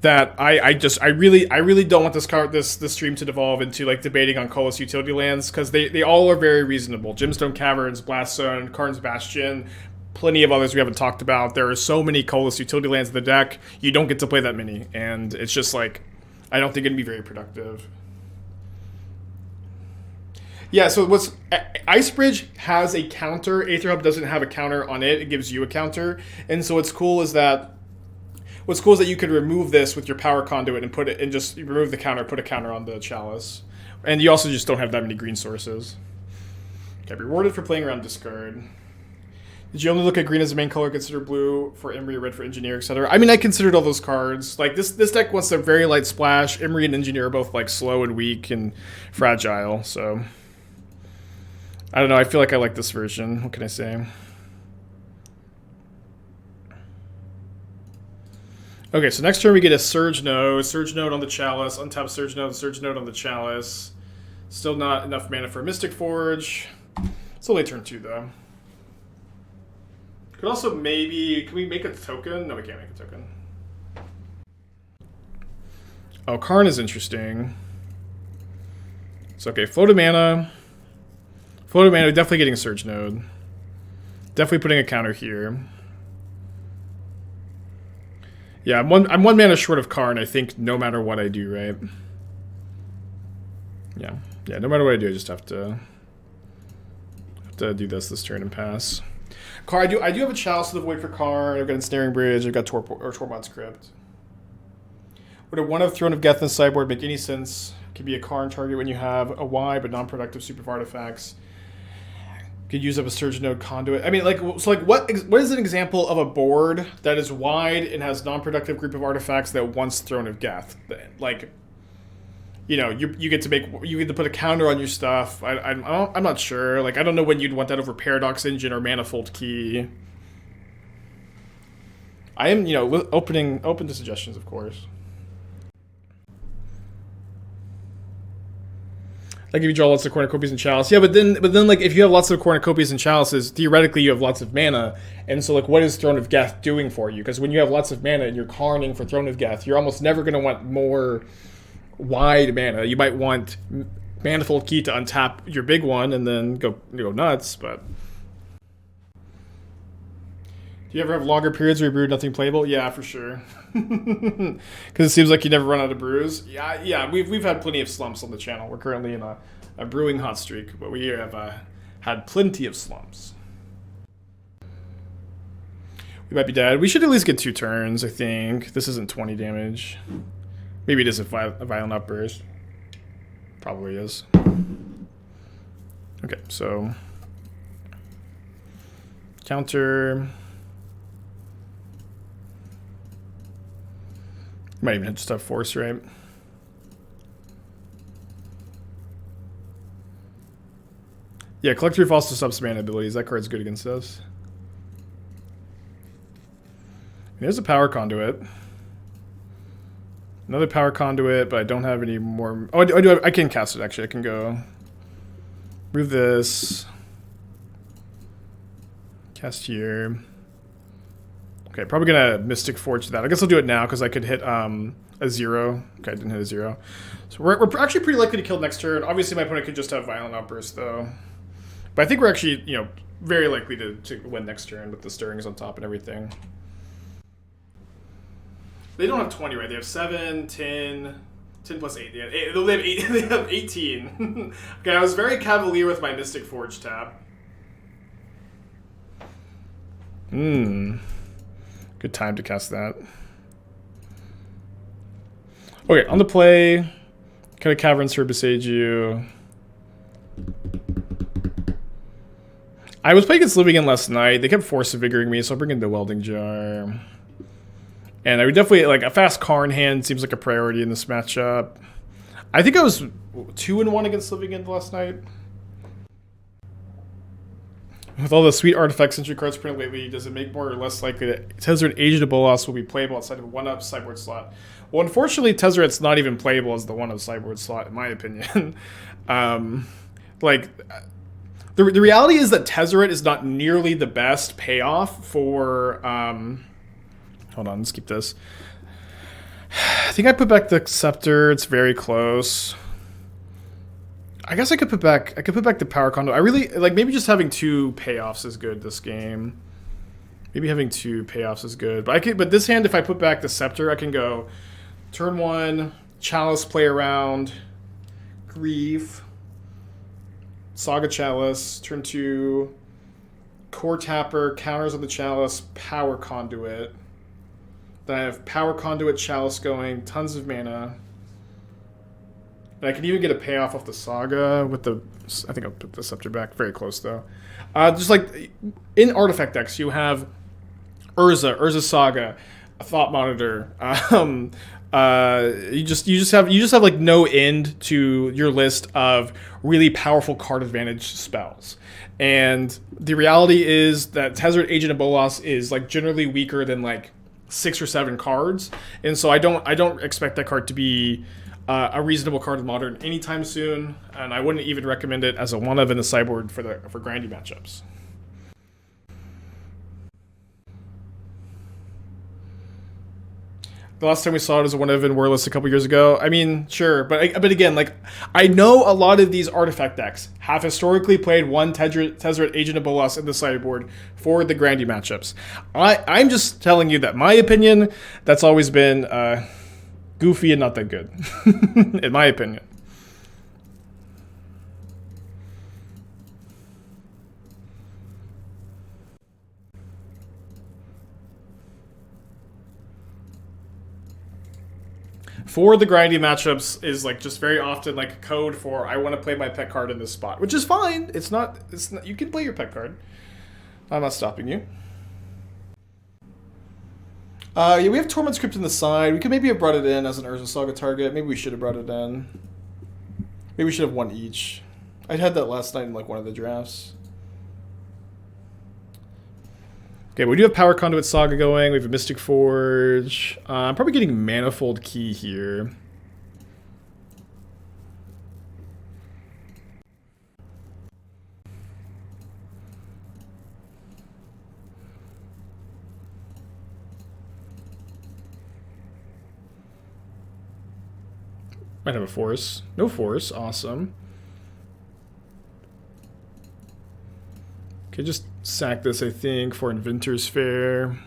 That I really don't want this stream to devolve into like debating on colorless utility lands, because they all are very reasonable. Gemstone Caverns, Blast Zone, Karn's Bastion, plenty of others we haven't talked about. There are so many colorless utility lands in the deck. You don't get to play that many, and it's just like I don't think it'd be very productive. Yeah, so Ice Bridge has a counter. Aether Hub doesn't have a counter on it. It gives you a counter, and so what's cool is that you could remove this with your Power Conduit and put it and just remove the counter, put a counter on the Chalice. And you also just don't have that many green sources. Okay, rewarded for playing around discard. Did you only look at green as the main color, consider blue for Emery, red for Engineer, etc.? I mean, I considered all those cards. Like, this deck wants a very light splash. Emery and Engineer are both, like, slow and weak and fragile, so I don't know, I feel like I like this version. What can I say? Okay, so next turn we get a Surge Node on the Chalice, untap Surge Node on the Chalice. Still not enough mana for Mystic Forge. It's only turn 2 though. Could also maybe, can we make a token? No, we can't make a token. Oh, Karn is interesting. So okay, flow to mana, definitely getting a Surge Node. Definitely putting a counter here. Yeah, I'm one mana short of Karn, I think, no matter what I do, right? Yeah, no matter what I do, I just have to do this turn and pass. Karn, I do have a Chalice of the Void for Karn. I've got Ensnaring Bridge. I've got Tormod Script. Would a one of Throne of Geth in the sideboard make any sense Can be a Karn target when you have a Y but non-productive soup of artifacts. Could use up a Surge Node Conduit. I mean, like, so like, what is an example of a board that is wide and has non-productive group of artifacts that wants Throne of Geth? Like, you know, you get to put a counter on your stuff. I'm not sure. Like, I don't know when you'd want that over Paradox Engine or Manifold Key. I am, you know, open to suggestions, of course. Like if you draw lots of cornucopias and chalice, yeah, but then like if you have lots of cornucopias and chalices, theoretically you have lots of mana, and so like what is Throne of Geth doing for you? Because when you have lots of mana and you're Karning for Throne of Geth, you're almost never going to want more wide mana. You might want Manifold Key to untap your big one and then go nuts. But do you ever have longer periods where you brew nothing playable? Yeah, for sure. Because it seems like you never run out of brews. Yeah, we've had plenty of slumps on the channel. We're currently in a brewing hot streak, but we have had plenty of slumps. We might be dead. We should at least get 2 turns, I think. This isn't 20 damage. Maybe it is a violent outburst. Probably is. Okay, so counter. Might even just have force, right? Yeah, collect 3 false to subs mana abilities. That card's good against us. And there's a Power Conduit. Another Power Conduit, but I don't have any more. Oh, I can cast it, actually. I can go move this. Cast here. Okay, probably gonna Mystic Forge that. I guess I'll do it now because I could hit a 0. Okay, I didn't hit a 0. So we're actually pretty likely to kill next turn. Obviously, my opponent could just have Violent Outburst though. But I think we're actually, you know, very likely to win next turn with the Stirrings on top and everything. They don't have 20, right? They have 7, 10 plus 8. They have 8. They have 18. Okay, I was very cavalier with my Mystic Forge tap. Good time to cast that. Okay, on the play, kind of Caverns for Boseiju. I was playing against Living In last night. They kept Force Invigorating me, so I'll bring in the Welding Jar. And I would definitely, like, a fast Karn hand seems like a priority in this matchup. I think I was 2-1 against Living In last night. With all the sweet artifact century cards printed lately, does it make more or less likely that Tezzeret Agent of Bolas will be playable outside of a 1-up sideboard slot? Well, unfortunately, Tezzeret's not even playable as the 1-up sideboard slot, in my opinion. Like, the reality is that Tezzeret is not nearly the best payoff for... hold on, let's keep this. I think I put back the Scepter. It's very close. I guess I could put back the Power Conduit. I really like maybe just having 2 payoffs is good this game. Maybe having 2 payoffs is good. But this hand, if I put back the Scepter, I can go turn 1, Chalice play around, Grieve, Saga Chalice, turn 2, Coretapper, counters on the Chalice, Power Conduit. Then I have Power Conduit, Chalice going, tons of mana. And I can even get a payoff off the Saga with the... I think I'll put the Scepter back. Very close, though. Just like... In artifact decks, you have Urza Saga, a Thought Monitor. You just have like no end to your list of really powerful card advantage spells. And the reality is that Tezzeret Agent of Bolas is like generally weaker than like 6 or 7 cards. And so I don't expect that card to be... a reasonable card in Modern anytime soon, and I wouldn't even recommend it as a 1-of in the sideboard for grindy matchups. The last time we saw it as a 1-of in Warless a couple years ago. I mean, sure, but again, like I know a lot of these artifact decks have historically played one Tezzeret Agent of Bolas in the sideboard for the grindy matchups. I'm just telling you that my opinion, that's always been. Goofy and not that good, in my opinion. for the grindy matchups is like just very often like a code for I want to play my pet card in this spot, which is fine. It's not you can play your pet card. I'm not stopping you. Yeah, we have Tormod script in the side. We could maybe have brought it in as an Urza Saga target. Maybe we should have brought it in. Maybe we should have one each. I had that last night in like one of the drafts. Okay, we do have Power Conduit Saga going. We have a Mystic Forge. I'm probably getting Manifold Key here. Might have a force. No force. Awesome. Okay, just sack this, I think, for Inventors Fair.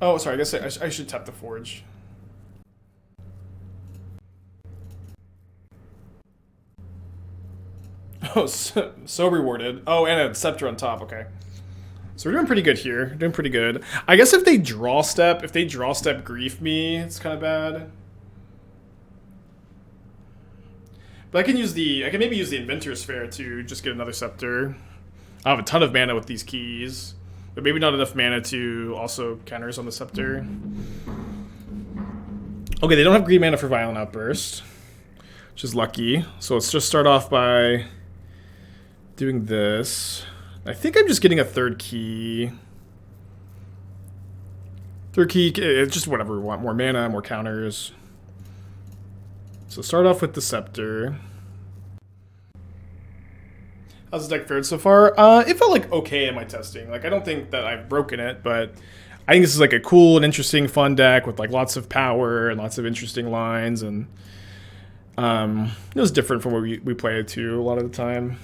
Oh, sorry. I guess I should tap the Forge. Oh, so rewarded. Oh, and a Scepter on top. Okay. So we're doing pretty good here. Doing pretty good. I guess if they draw step grief me, it's kind of bad. But I can maybe use the Inventors Fair to just get another Scepter. I have a ton of mana with these keys, but maybe not enough mana to also counters on the Scepter. Okay, they don't have green mana for Violent Outburst, which is lucky. So let's just start off by doing this. I think I'm just getting a third key. Third key, it's just whatever we want. More mana, more counters. So start off with the Scepter. How's the deck fared so far? It felt like okay in my testing. Like, I don't think that I've broken it, but I think this is like a cool and interesting, fun deck with like lots of power and lots of interesting lines, and it was different from what we play it to a lot of the time.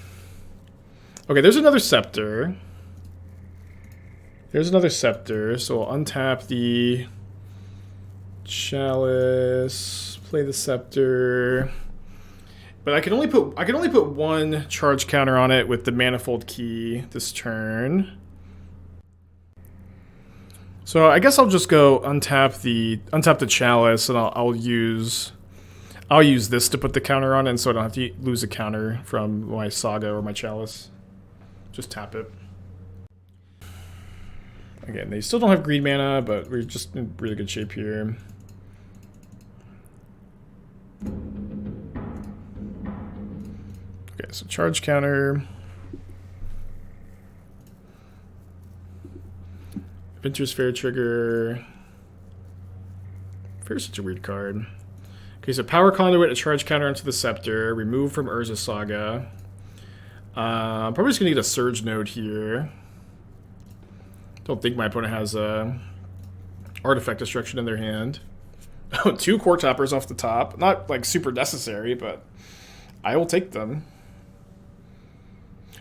Okay, there's another Scepter. There's another Scepter, so I'll untap the Chalice, play the Scepter. But I can only put one charge counter on it with the Manifold Key this turn. So I guess I'll just go untap the Chalice, and I'll use this to put the counter on it, so I don't have to lose a counter from my Saga or my Chalice. Just tap it. Again, they still don't have green mana, but we're just in really good shape here. Okay, so charge counter. Inventors Fair trigger. Fair's such a weird card. Okay, so Power Conduit, a charge counter onto the Scepter. Remove from Urza Saga. I'm probably just going to get a Surge node here. Don't think my opponent has Artifact Destruction in their hand. Oh, 2 Coretapers off the top. Not like super necessary, but I will take them.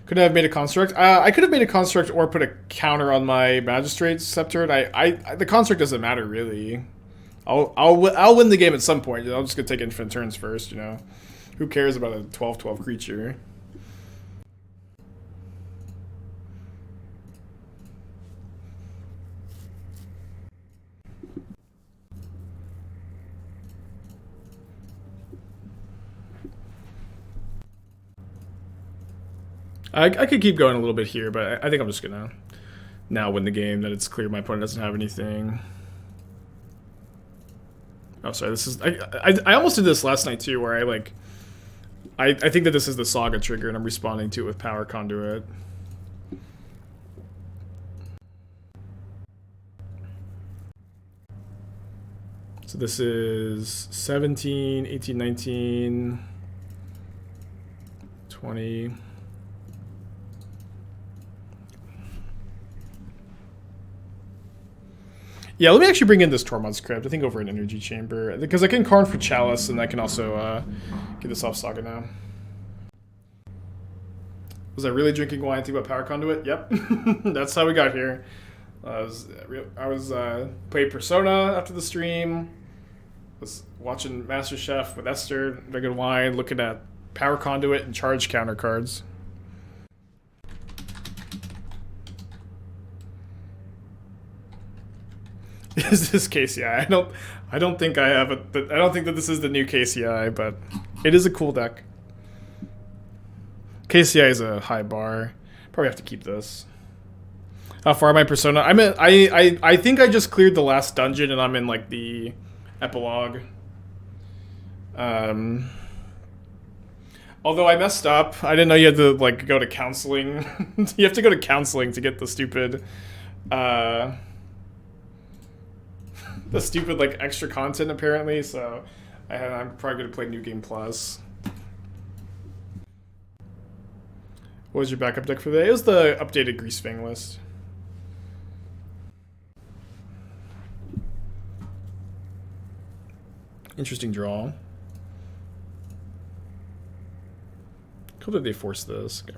Could I have made a construct? I could have made a construct or put a counter on my Magistrate Scepter. And the construct doesn't matter really. I'll win the game at some point. I'm just gonna take infinite turns first. You know, who cares about a 12/12 creature? I could keep going a little bit here, but I think I'm just gonna now win the game. That it's clear my opponent doesn't have anything. Oh, sorry. This is I almost did this last night too, where I think that this is the Saga trigger, and I'm responding to it with Power Conduit. So this is 17, 18, 19, 20. Yeah, let me actually bring in this Tormod script, I think over an Energy Chamber, because I can Karn for Chalice, and I can also get this off Saga now. Was I really drinking wine and think about Power Conduit? Yep. That's how we got here. I was playing Persona after the stream, was watching MasterChef with Esther, drinking wine, looking at Power Conduit and charge counter cards. Is this KCI? I don't think I have it. I don't think that this is the new KCI, but it is a cool deck. KCI is a high bar. Probably have to keep this. How far am I Persona? I think I just cleared the last dungeon and I'm in like the epilogue. Although I messed up. I didn't know you had to like go to counseling. You have to go to counseling to get the stupid like extra content apparently, so I'm probably gonna play New Game Plus. What was your backup deck for today? It was the updated Greasefang list. Interesting draw. Cool that they forced this. Okay.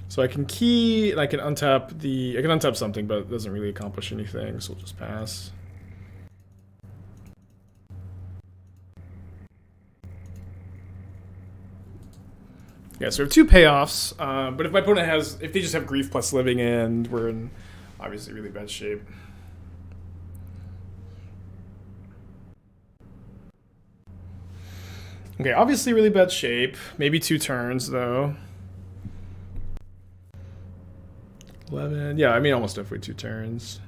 So I can key and I can untap I can untap something, but it doesn't really accomplish anything, so we'll just pass. Yeah, so we have 2 payoffs, but if my opponent if they just have Grief plus Living End, we're in obviously really bad shape. Okay, obviously really bad shape. Maybe 2 turns, though. 11. Yeah, I mean, almost definitely 2 turns.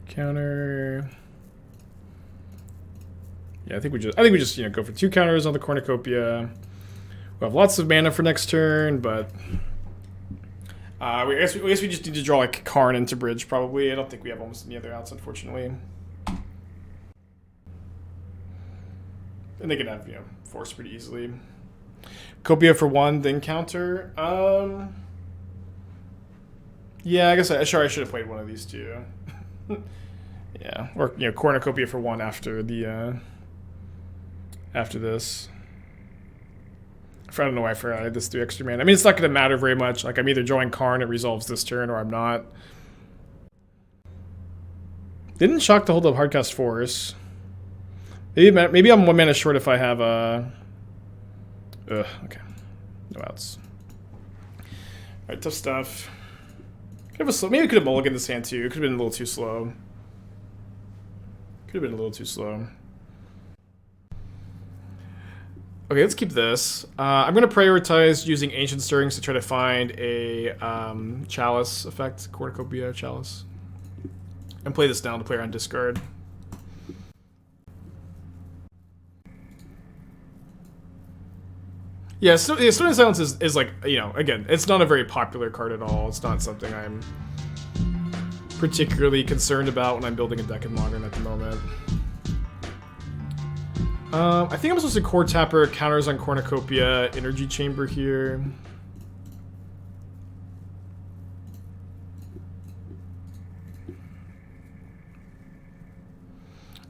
Counter. Yeah, I think we just go for 2 counters on the Cornucopia. We'll have lots of mana for next turn, but I guess we just need to draw like Karn into Bridge probably. I don't think we have almost any other outs, unfortunately. And they can have, force pretty easily. Copia for 1, then counter. Yeah, I guess I should have played one of these 2. Yeah, or Cornucopia for 1 after the after this. I don't know why I forgot I had this 3 extra mana. I mean, it's not going to matter very much. Like, I'm either drawing Karn, it resolves this turn, or I'm not. Didn't shock to hold up Hardcast Force. Maybe I'm 1 mana short if I have a... okay. No outs. Alright, tough stuff. Maybe I could have mulliganed this hand too. Could have been a little too slow. Okay, let's keep this. I'm going to prioritize using Ancient Stirrings to try to find a Chalice effect, Cornucopia Chalice. And play this down to player on discard. Yeah, Stone Silence is like, again, it's not a very popular card at all. It's not something I'm particularly concerned about when I'm building a deck in Modern at the moment. I think I'm supposed to Coretapper, counters on Cornucopia, Energy Chamber here.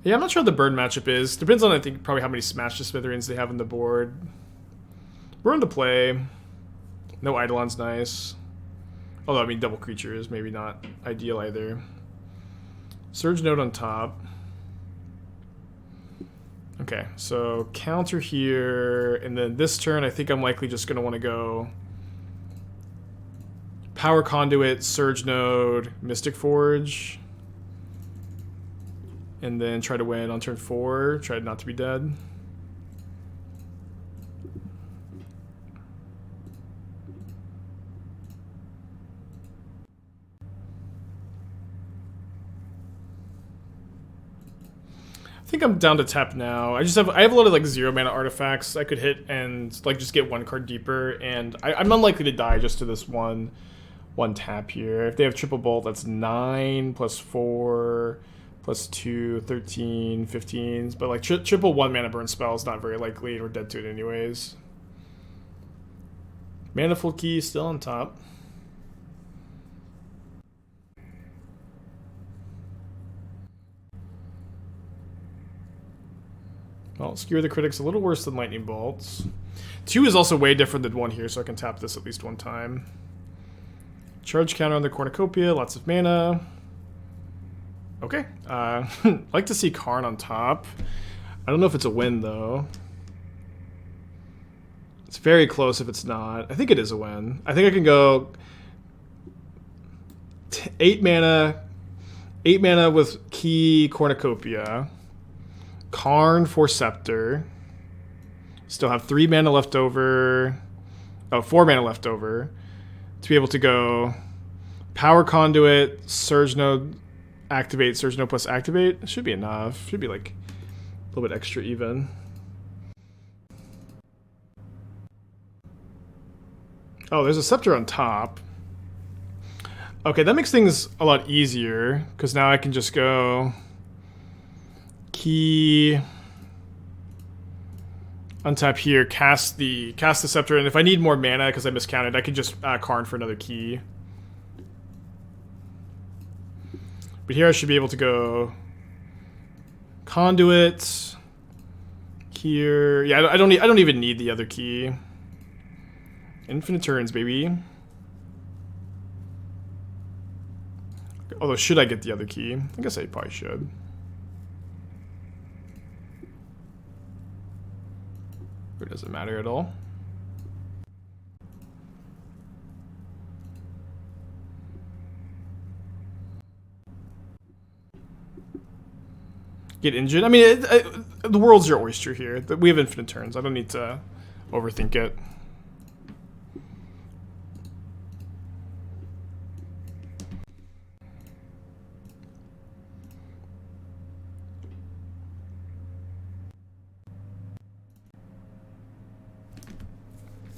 Yeah, I'm not sure what the burn matchup is. Depends on, I think, probably how many Smash to Smithereens they have on the board. Burn to play. No Eidolon's nice. Although, I mean, double creature is maybe not ideal either. Surge Node on top. Okay, so counter here, and then this turn I think I'm likely just going to want to go Power Conduit, Surge Node, Mystic Forge, and then try to win on turn 4, try not to be dead. I think I'm down to tap now. I have a lot of like 0 mana artifacts I could hit and like just get 1 card deeper, and I'm unlikely to die just to this one tap here. If they have triple bolt, that's 9 plus 4 plus 2, 13, 15s. But like triple 1 mana burn spell is not very likely, and we're dead to it anyways. Manifold Key still on top. Well, Skewer the Critic's a little worse than Lightning Bolts. 2 is also way different than 1 here, so I can tap this at least 1 time. Charge counter on the Cornucopia, lots of mana. Okay. Like to see Karn on top. I don't know if it's a win, though. It's very close if it's not. I think it is a win. I think I can go 8 mana. 8 mana with Key Cornucopia. Karn for Scepter. Still have 3 mana left over. Oh, 4 mana left over. To be able to go Power Conduit, Surge Node, activate, Surge Node plus activate. Should be enough. Should be like a little bit extra even. Oh, there's a Scepter on top. Okay, that makes things a lot easier, because now I can just go Key, untap here, cast the Scepter, and if I need more mana because I miscounted, I can just Karn for another Key. But here I should be able to go Conduit here. Yeah, I don't even need the other Key. Infinite turns, baby. Although, should I get the other Key? I guess I probably should. It doesn't matter at all. Get injured. I mean, the world's your oyster here. We have infinite turns. I don't need to overthink it.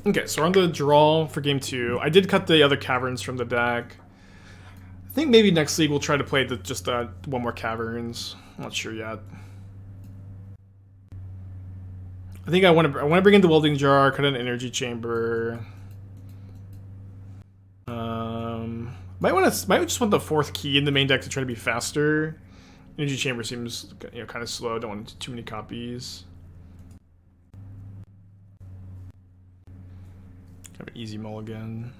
Okay, so we're on the draw for game 2. I did cut the other caverns from the deck. I think maybe next league we'll try to play just one more caverns. I'm not sure yet. I think I want to bring in the Welding Jar, cut an energy chamber. Might just want the 4th Key in the main deck to try to be faster. Energy chamber seems kind of slow. Don't want too many copies. Have an easy mulligan.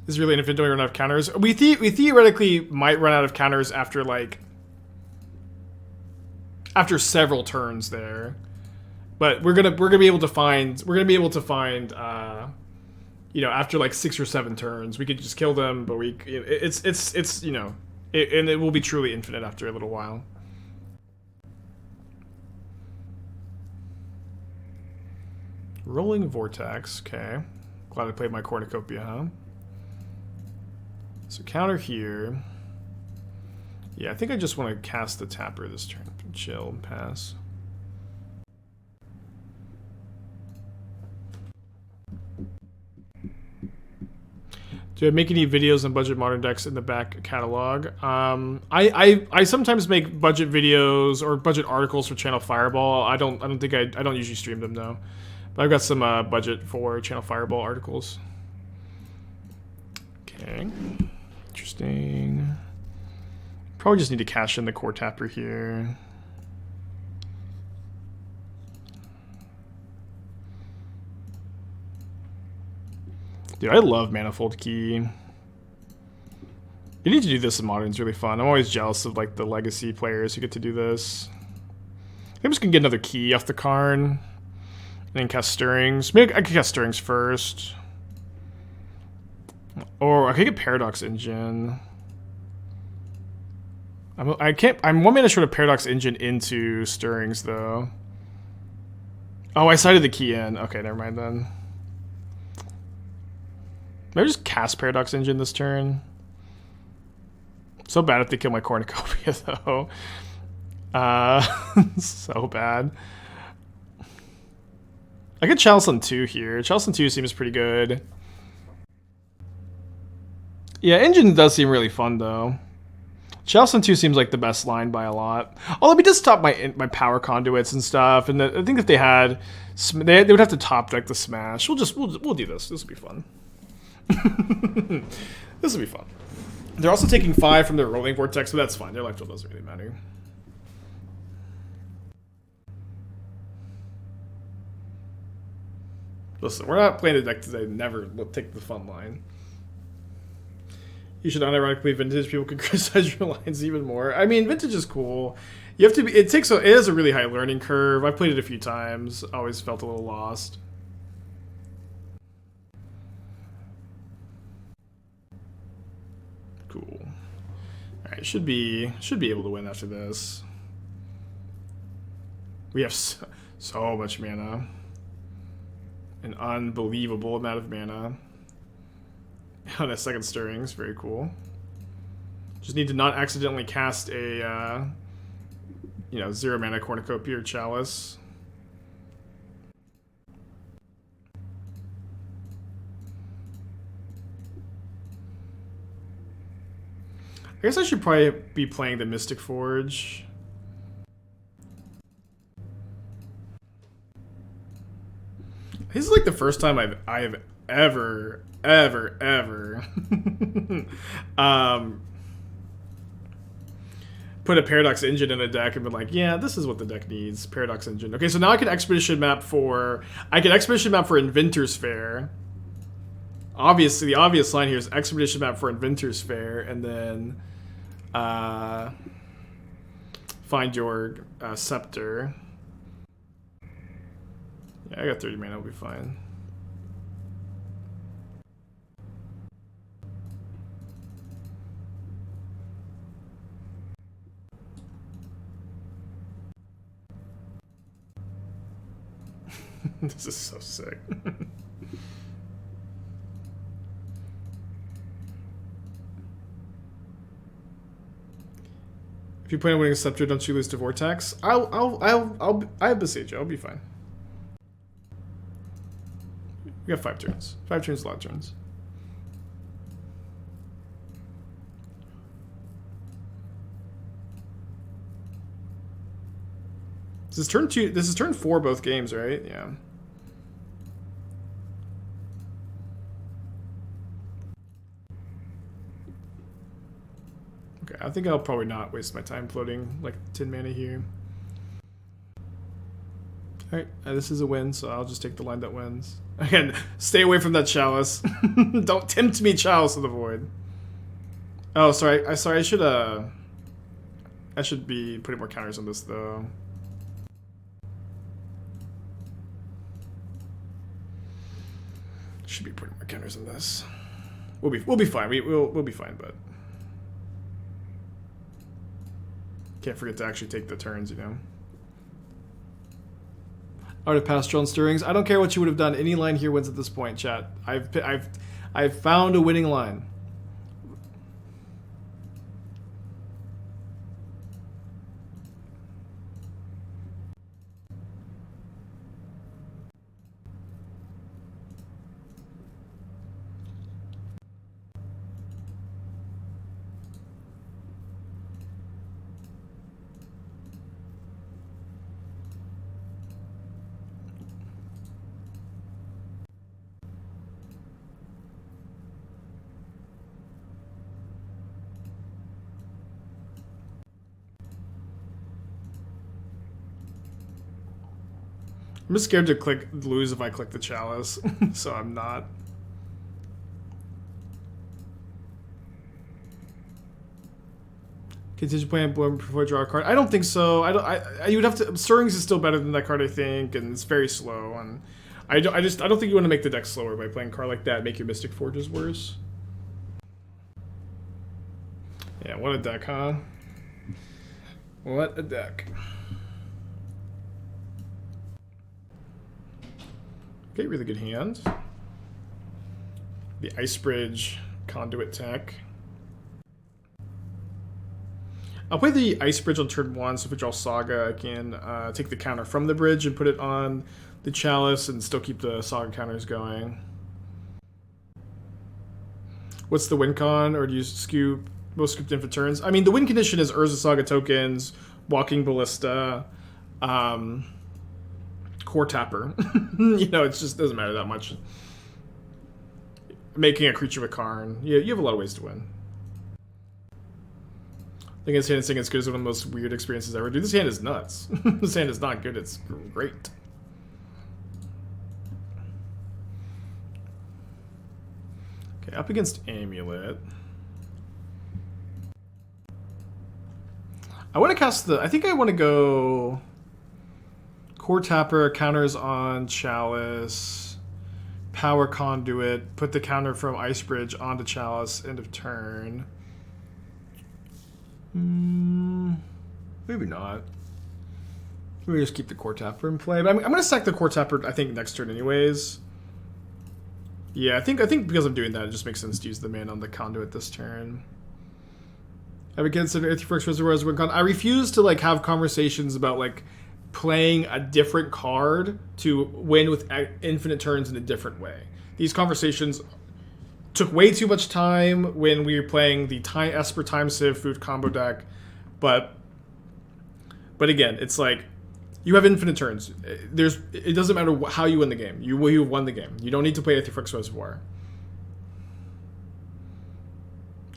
This is really infinite. Don't run out of counters. We theoretically might run out of counters after several turns there, but we're gonna be able to find after like 6 or 7 turns we could just kill them, but it's and it will be truly infinite after a little while. Rolling Vortex, okay. Glad I played my Cornucopia, huh? So counter here. Yeah, I think I just want to cast the Tapper this turn. Chill and pass. Do I make any videos on budget modern decks in the back catalog? I sometimes make budget videos or budget articles for Channel Fireball. I don't usually stream them though. But I've got some budget for Channel Fireball articles. Okay, interesting. Probably just need to cash in the Coretapper here. Dude, I love Manifold Key. You need to do this in Modern. It's really fun. I'm always jealous of like the legacy players who get to do this. I'm just gonna get another Key off the Karn. And then cast Stirrings. Maybe I could cast Stirrings first. Or I could get Paradox Engine. I'm 1 mana short of Paradox Engine into Stirrings though. Oh, I cited the Key in. Okay, never mind then. Maybe just cast Paradox Engine this turn. So bad if they kill my Cornucopia though. So bad. I could Chalice on 2 here. Chalice on 2 seems pretty good. Yeah, Engine does seem really fun though. Chalice on 2 seems like the best line by a lot. Although we just top my Power Conduits and stuff, and I think if they had, they would have to top deck the Smash. We'll do this. This will be fun. This will be fun. They're also taking 5 from their Rolling Vortex, but that's fine. Their life total doesn't really matter. Listen, we're not playing the deck today. Never take the fun line. You should unironically vintage. People can criticize your lines even more. I mean, vintage is cool. You have to be. It is a really high learning curve. I've played it a few times. Always felt a little lost. Cool. All right, should be able to win after this. We have so much mana. An unbelievable amount of mana. On a second stirrings, very cool. Just need to not accidentally cast a, 0 mana Cornucopia or Chalice. I guess I should probably be playing the Mystic Forge. This is like the first time I have ever put a Paradox Engine in a deck and been like, yeah, this is what the deck needs. Paradox Engine. Okay, so now I can Expedition Map for Inventors Fair. Obviously, the obvious line here is Expedition Map for Inventors Fair, and then find your Scepter. Yeah, I got 30 mana, I'll be fine. This is so sick. If you plan on winning a Scepter, don't you lose to Vortex? I have Boseiju. I'll be fine. We got 5 turns. 5 turns, a lot of turns. This is turn 2. This is turn 4 both games, right? Yeah. Okay, I think I'll probably not waste my time floating like 10 mana here. Alright, this is a win, so I'll just take the line that wins. Again, stay away from that Chalice. Don't tempt me, Chalice of the Void. Oh, sorry. I should be putting more counters on this, though. Should be putting more counters on this. We'll be fine. We'll be fine, but can't forget to actually take the turns, you know. Art of Pastoral and Stirrings. I don't care what you would have done. Any line here wins at this point, chat. I've found a winning line. I'm just scared to lose if I click the Chalice, so I'm not. Continue playing Bloom before I draw a card. I don't think so. You would have to. Stirrings is still better than that card, I think, and it's very slow. And I don't think you want to make the deck slower by playing a card like that. Make your Mystic Forges worse. Yeah, what a deck, huh? What a deck. Okay, really good hand. The Ice Bridge Conduit tech. I'll play the Ice Bridge on turn 1, so if I draw Saga, I can take the counter from the bridge and put it on the Chalice and still keep the Saga counters going. What's the win con, or do you scoop most scooped in for turns? I mean, the win condition is Urza Saga tokens, Walking Ballista, Coretapper. You know, it just doesn't matter that much. Making a creature with Karn. You have a lot of ways to win. I think this hand is as good as one of the most weird experiences ever. Dude, this hand is nuts. This hand is not good, it's great. Okay, up against Amulet. I want to cast the... I think I want to go... Coretapper, counters on Chalice. Power Conduit. Put the counter from Ice Bridge onto Chalice. End of turn. Maybe not. Maybe just keep the Coretapper in play. But I'm going to sack the Coretapper, I think, next turn anyways. Yeah, I think because I'm doing that, it just makes sense to use the mana on the Conduit this turn. I would consider Aetherflux Reservoir as one con. I refuse to like have conversations about like playing a different card to win with infinite turns in a different way. These conversations took way too much time when we were playing the Esper Time Sieve food combo deck, but again, it's like you have infinite turns. It doesn't matter how you win the game. You won the game. You don't need to play Aetherflux Reservoir.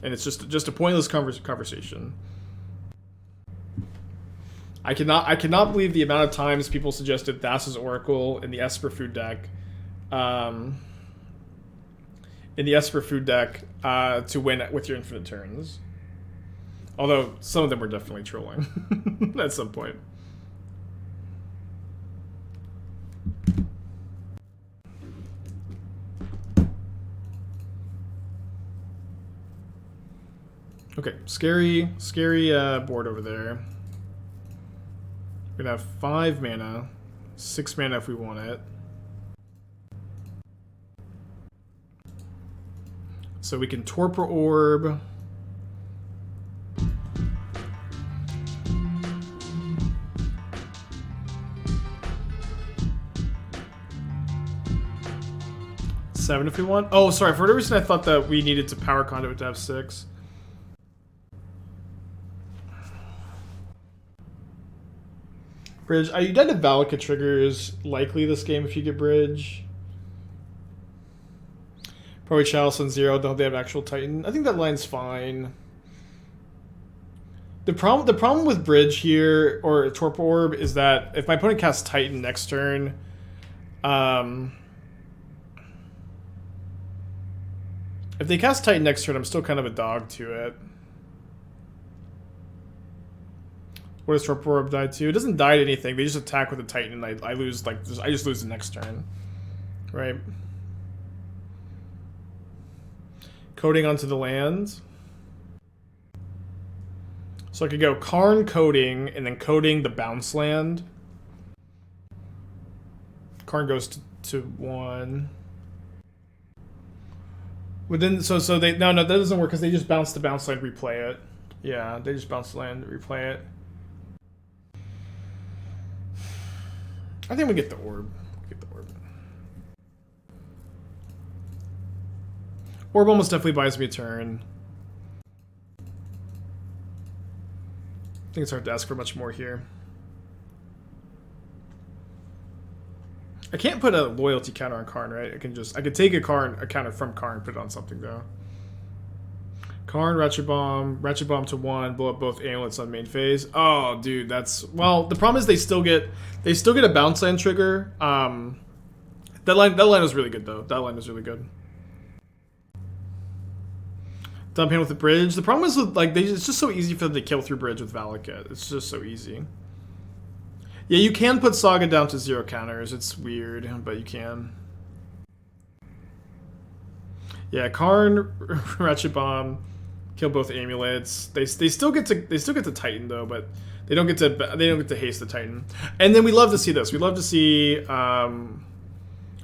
And it's just a pointless conversation. I cannot believe the amount of times people suggested Thassa's Oracle in the Esper food deck, to win with your infinite turns. Although some of them were definitely trolling at some point. Okay, scary board over there. We're gonna have 5 mana, 6 mana if we want it. So we can Torpor Orb. Seven if we want. Oh, sorry. For whatever reason, I thought that we needed to Power Conduit to have 6. Bridge. Are you dead to Valakut triggers likely this game if you get Bridge? Probably Chalice on 0. Don't they have actual Titan? I think that line's fine. The problem with Bridge here, or Torpor Orb, is that if my opponent casts Titan next turn, if they cast Titan next turn, I'm still kind of a dog to it. What does Torpor Orb die to? It doesn't die to anything. They just attack with a Titan, and I lose, like, I just lose the next turn. Right? Coating onto the land. So I could go Karn Coating, and then Coating the bounce land. Karn goes to 1. But then, so they... No, that doesn't work, because they just bounce the bounce land, replay it. Yeah, they just bounce the land, replay it. I think we get the orb. Orb almost definitely buys me a turn. I think it's hard to ask for much more here. I can't put a loyalty counter on Karn, right? I could take a counter from Karn, put it on something though. Karn, Ratchet Bomb to 1, blow up both amulets on main phase. Oh, dude, that's... Well, the problem is they still get a bounce land trigger. That line was really good, though. That line was really good. Dump hand with the Bridge. The problem is with, like, it's just so easy for them to kill through Bridge with Valakut. It's just so easy. Yeah, you can put Saga down to 0 counters. It's weird, but you can. Yeah, Karn, Ratchet Bomb, kill both amulets. They still get to Titan though, but they don't get to haste the Titan. And then we love to see this. We love to see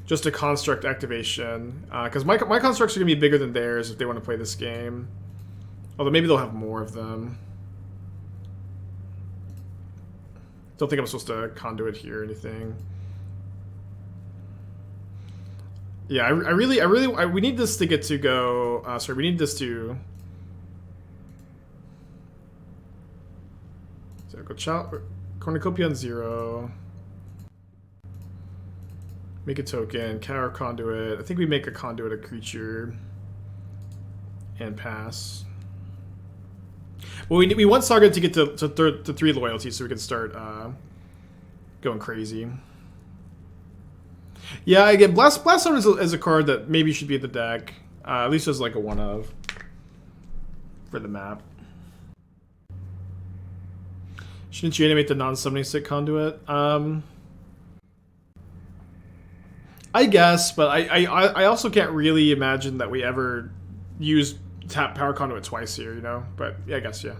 just a construct activation, because my constructs are gonna be bigger than theirs if they want to play this game. Although maybe they'll have more of them. Don't think I'm supposed to conduit here or anything. Yeah, we need this to get to go. Sorry, we need this to. So go Cornucopia on 0. Make a token. Power Conduit. I think we make a conduit a creature. And pass. Well, we want Saga to get to 3 loyalty so we can start going crazy. Yeah, again, Blast Zone is a card that maybe should be in the deck. At least as like a 1-of for the map. Shouldn't you animate the non-summoning stick conduit? I guess, but I also can't really imagine that we ever use tap Power Conduit twice here, you know? But yeah, I guess, yeah.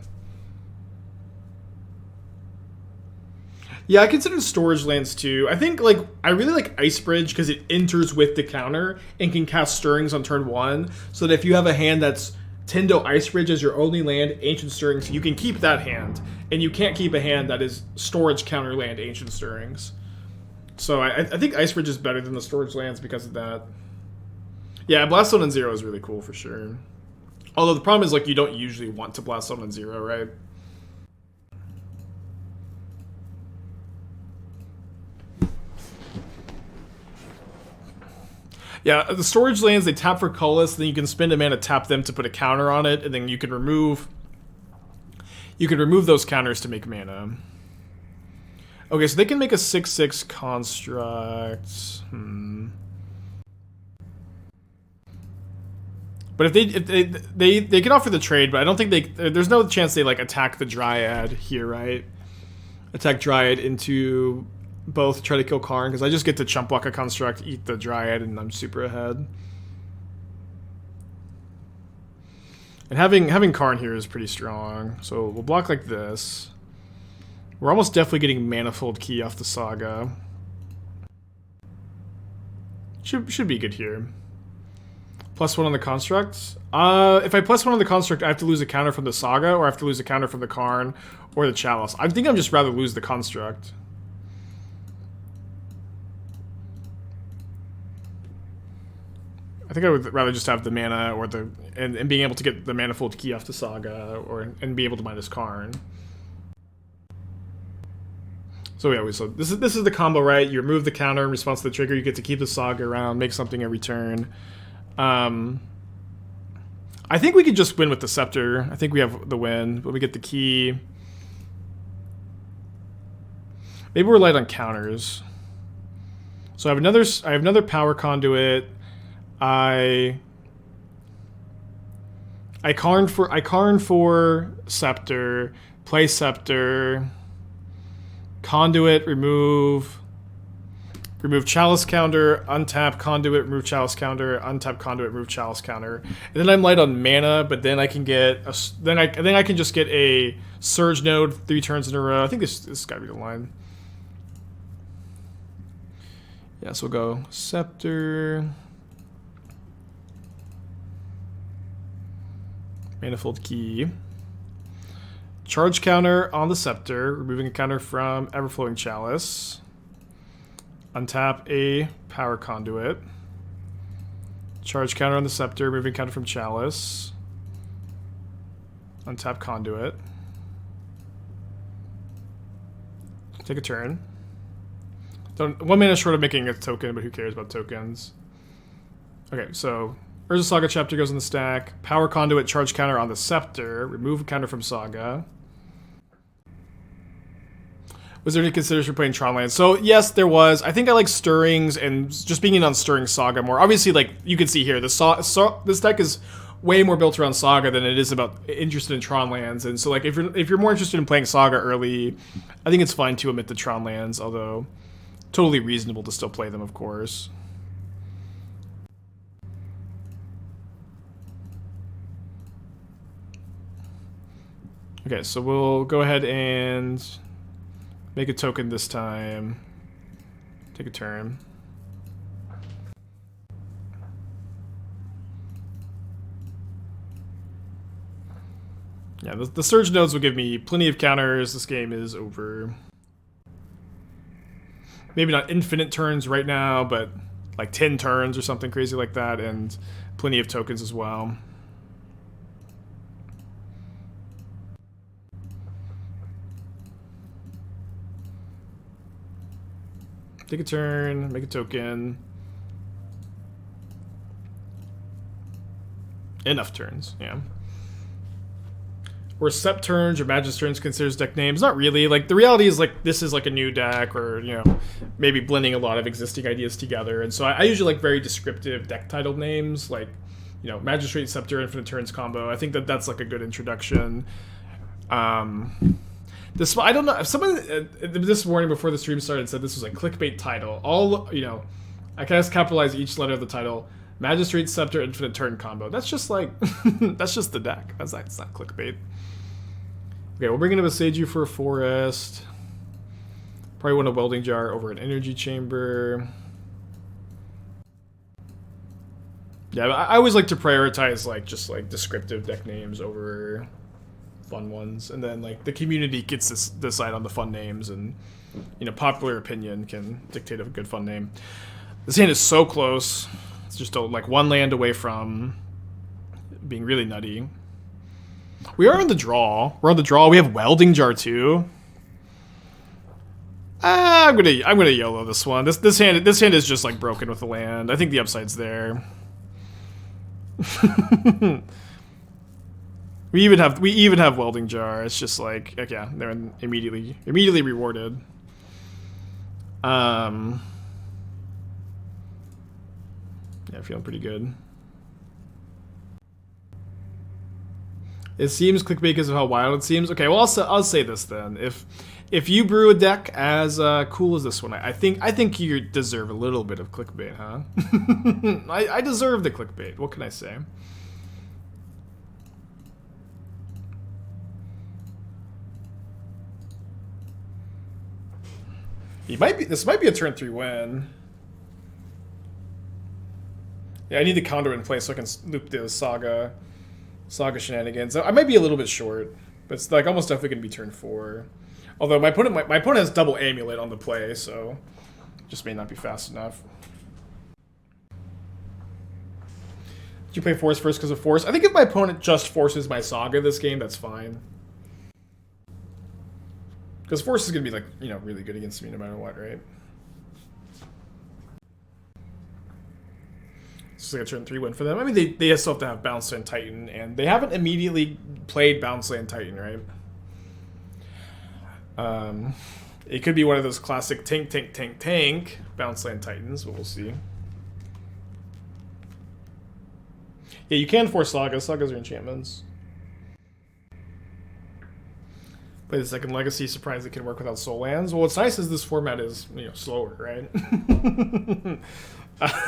Yeah, I consider storage lands too. I think, like, I really like Ice Bridge because it enters with the counter and can cast Stirrings on turn 1. So that if you have a hand that's Tendo Ice Bridge as your only land, Ancient Stirrings, you can keep that hand. And you can't keep a hand that is storage counter land, Ancient Stirrings. So I think Ice Bridge is better than the storage lands because of that. Yeah, Blast Zone on 0 is really cool for sure. Although the problem is, like, you don't usually want to Blast Zone on 0, right? Yeah, the storage lands, they tap for colorless, then you can spend a mana, tap them to put a counter on it, and then you can remove those counters to make mana. Okay, so they can make a 6/6 construct. But if they can offer the trade, but I don't think there's no chance they like attack the Dryad here, right? Attack Dryad into both, try to kill Karn, because I just get to chump block a construct, eat the Dryad, and I'm super ahead. And having Karn here is pretty strong. So we'll block like this. We're almost definitely getting Manifold Key off the Saga. Should be good here. +1 on the construct. If I +1 on the construct, I have to lose a counter from the Saga, or I have to lose a counter from the Karn, or the Chalice. I think I'd just rather lose the construct. I think I would rather just have the mana or and being able to get the Manifold Key off the Saga and be able to minus Karn. So yeah, so this is the combo, right? You remove the counter in response to the trigger, you get to keep the Saga around, make something every turn. I think we could just win with the Scepter. I think we have the win, but we get the key. Maybe we're light on counters. So I have another Power Conduit. I Karn for Scepter, play Scepter, Conduit, remove Chalice counter, untap Conduit, remove Chalice counter, untap Conduit, remove Chalice counter, and then I'm light on mana. But then I can get then I can just get a Surge Node 3 turns in a row. I think this gotta be the line. Yeah, so we'll go Scepter. Manifold Key. Charge counter on the Scepter, removing a counter from Everflowing Chalice. Untap a Power Conduit. Charge counter on the Scepter, removing counter from Chalice. Untap Conduit. Take a turn. 1 mana short of making a token, but who cares about tokens? Okay, so Urza Saga Chapter goes in the stack. Power Conduit, charge counter on the Scepter. Remove a counter from Saga. Was there any consideration for playing Tron lands? So yes, there was. I think I like Stirrings and just being in on Stirring Saga more. Obviously, like you can see here, this deck is way more built around Saga than it is about interested in Tron lands. And so like if you're more interested in playing Saga early, I think it's fine to omit the Tron lands, although totally reasonable to still play them, of course. Okay, so we'll go ahead and make a token this time. Take a turn. Yeah, the Surge Nodes will give me plenty of counters. This game is over. Maybe not infinite turns right now, but like 10 turns or something crazy like that, and plenty of tokens as well. Take a turn, make a token. Enough turns, yeah. Or Sept turns or Magistrate considers deck names. Not really. Like, the reality is, like, this is like a new deck, or, you know, maybe blending a lot of existing ideas together. And so I usually like very descriptive deck titled names, like, you know, Magistrate, Scepter, Infinite Turns combo. I think that's like a good introduction. This, I don't know. If someone this morning before the stream started said this was a clickbait title. All, you know, I can just capitalize each letter of the title. Magistrate, Scepter, Infinite Turn combo. That's just like, that's just the deck. It's not clickbait. Okay, we'll bring in a Boseiju for a forest. Probably want a Welding Jar over an Energy Chamber. Yeah, I always like to prioritize like just like descriptive deck names over fun ones, and then like the community gets to decide on the fun names, and you know, popular opinion can dictate a good fun name. This hand is so close. It's just like one land away from being really nutty. We are on the draw. We're on the draw. We have Welding Jar too. I'm gonna YOLO this one. This hand is just like broken with the land. I think the upside's there. we even have Welding Jar. It's just like, yeah, they're immediately rewarded. Yeah, feeling pretty good. It seems clickbait because of how wild it seems. Okay, well I'll say this then. If you brew a deck as cool as this one, I think you deserve a little bit of clickbait, huh? I deserve the clickbait. What can I say? This might be a turn 3 win. Yeah, I need the Conduit in place so I can loop the Saga shenanigans. I might be a little bit short, but it's like almost definitely gonna be turn 4. Although my opponent has double Amulet on the play, so just may not be fast enough. Did you play Force first because of Force? I think if my opponent just forces my Saga this game, that's fine. Because Force is gonna be like, you know, really good against me no matter what, right? It's like a turn 3 win for them. I mean, they still have to have Bounce Land Titan, and they haven't immediately played Bounce Land Titan, right? It could be one of those classic tank Bounce Land Titans, but we'll see. Yeah, you can force Sagas. Sagas are enchantments. Play the second Legacy. Surprised it can work without Soul Lands. Well, what's nice is this format is, you know, slower, right?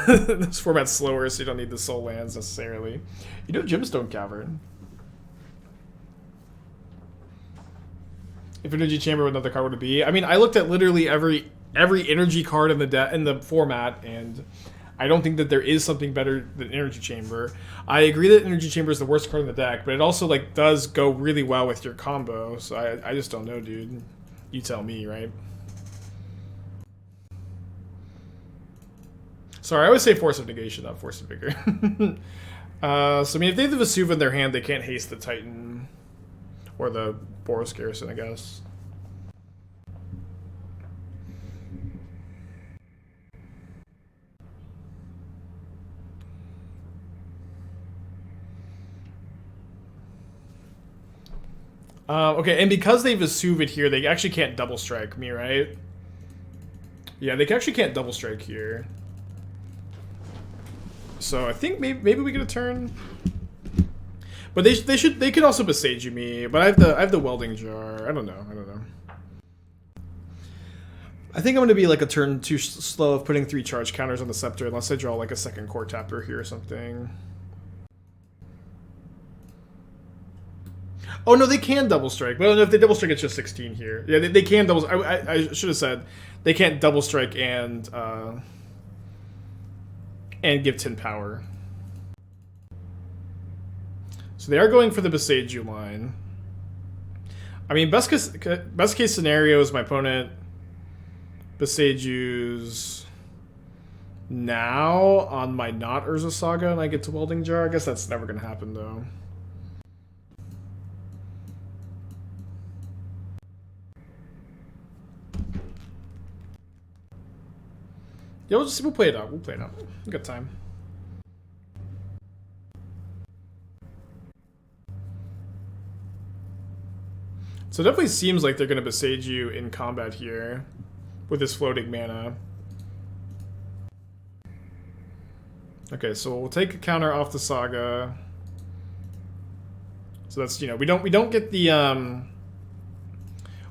This format's slower, so you don't need the Soul Lands necessarily. You know, Gemstone Cavern. If Energy Chamber with another card would it be? I mean, I looked at literally every energy card in the format, and I don't think that there is something better than Energy Chamber. I agree that Energy Chamber is the worst card in the deck, but it also like does go really well with your combo. So I just don't know, dude. You tell me, right? Sorry, I always say Force of Negation, not Force of Vigor. So I mean, if they have the Vesuva in their hand, they can't haste the Titan or the Boros Garrison, I guess. Okay, and because they Vesuva it here, they actually can't double strike me, right? Yeah, they actually can't double strike here. So I think maybe we get a turn. But they could also Boseiju me, but I have the Welding Jar. I don't know. I think I'm gonna be like a turn too slow of putting 3 charge counters on the Scepter unless I draw like a second Coretapper here or something. Oh no, they can double strike. Well, if they double strike, it's just 16 here. Yeah, they can double. I should have said they can't double strike and give 10 power. So they are going for the Boseiju line. I mean, best case scenario is my opponent Boseiju's now on my not Urza Saga and I get to Welding Jar. I guess that's never going to happen, though. Yeah, we'll play it out. We'll got time. So it definitely seems like they're going to Boseiju in combat here with this floating mana. Okay, so we'll take a counter off the Saga. So that's, you know, we don't get the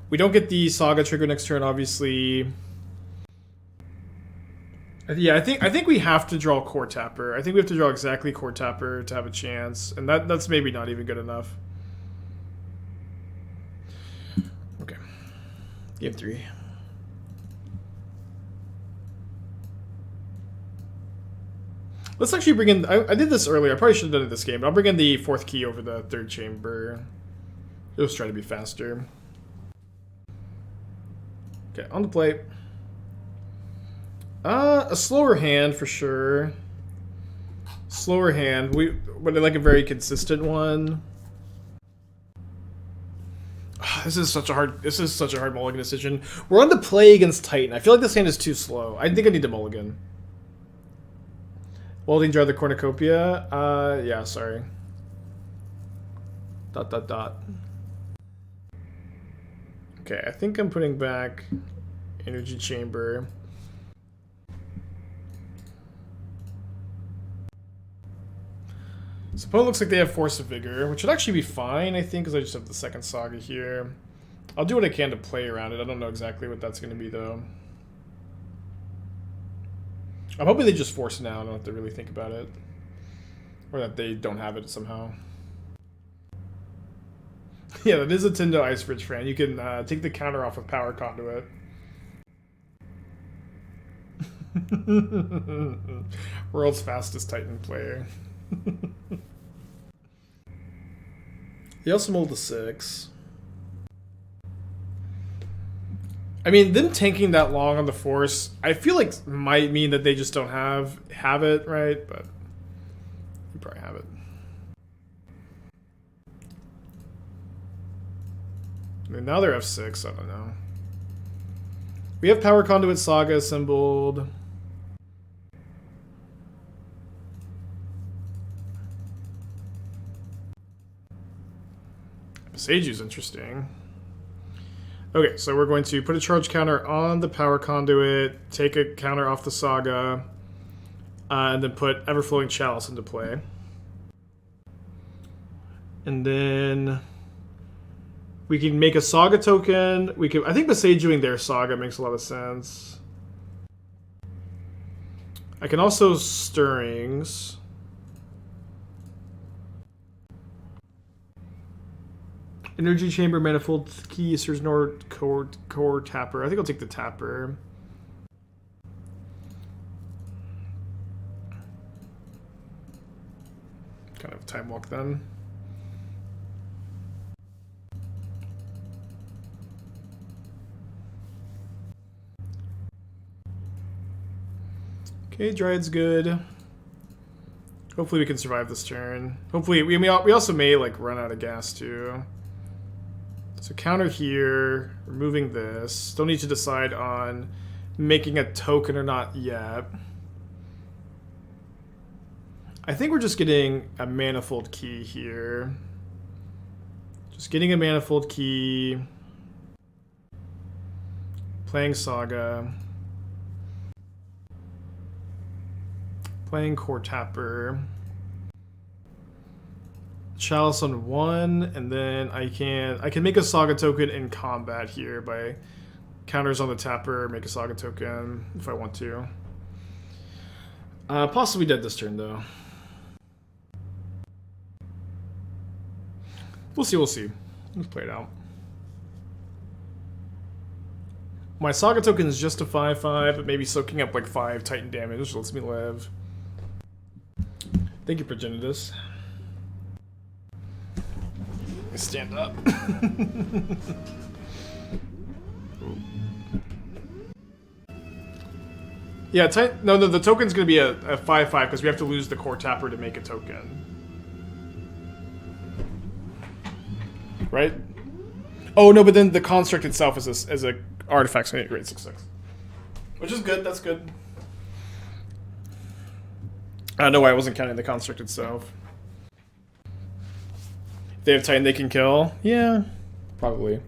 We don't get the Saga trigger next turn, obviously. Yeah, I think we have to draw Coretapper. I think we have to draw exactly Coretapper to have a chance, and that's maybe not even good enough. Okay, game 3. Let's actually bring in. I did this earlier. I probably should have done it this game, but I'll bring in the 4th key over the 3rd chamber. Let's try to be faster. Okay, on the plate. A slower hand for sure. Slower hand. But like a very consistent one. This is such a hard mulligan decision. We're on the play against Titan. I feel like this hand is too slow. I think I need to mulligan. Welding Jar the Cornucopia. Yeah, sorry. ... Okay, I think I'm putting back Energy Chamber. So opponent looks like they have Force of Vigor, which would actually be fine, I think, because I just have the 2nd Saga here. I'll do what I can to play around it. I don't know exactly what that's going to be, though. I'm hoping they just force it now. I don't have to really think about it. Or that they don't have it somehow. Yeah, that is a Tendo Ice Bridge fan. You can take the counter off with Power Conduit. World's fastest Titan player. They also mold the 6. I mean, them tanking that long on the Force, I feel like might mean that they just don't have it, right? But you probably have it. I mean, now they're F6, I don't know. We have Power Conduit Saga assembled. Boseiju's interesting. Okay, so we're going to put a charge counter on the Power Conduit, take a counter off the Saga, and then put Everflowing Chalice into play. And then we can make a Saga token. I think Boseijuing their Saga makes a lot of sense. I can also Stirrings. Energy Chamber, Manifold Key, Coretapper. I think I'll take the Tapper. Kind of time walk then. Okay, Dryad's good. Hopefully we can survive this turn. Hopefully, we also may like run out of gas too. So counter here, removing this. Still need to decide on making a token or not yet. I think we're just getting a Manifold Key here. Just getting a Manifold Key. Playing Saga. Playing Coretapper. Chalice on 1, and then I can make a Saga token in combat here by counters on the Tapper, make a Saga token if I want to. Possibly dead this turn though. We'll see, Let's play it out. My Saga token is just a 5/5, but maybe soaking up like 5 Titan damage, which lets me live. Thank you, Progenitus. Stand up. Yeah, no, the token's gonna be a 5/5 because we have to lose the Coretapper to make a token. Right? Oh no, but then the construct itself is a artifact, so great 6/6. Which is good, that's good. I don't know why I wasn't counting the construct itself. They have Titan they can kill? Yeah, probably.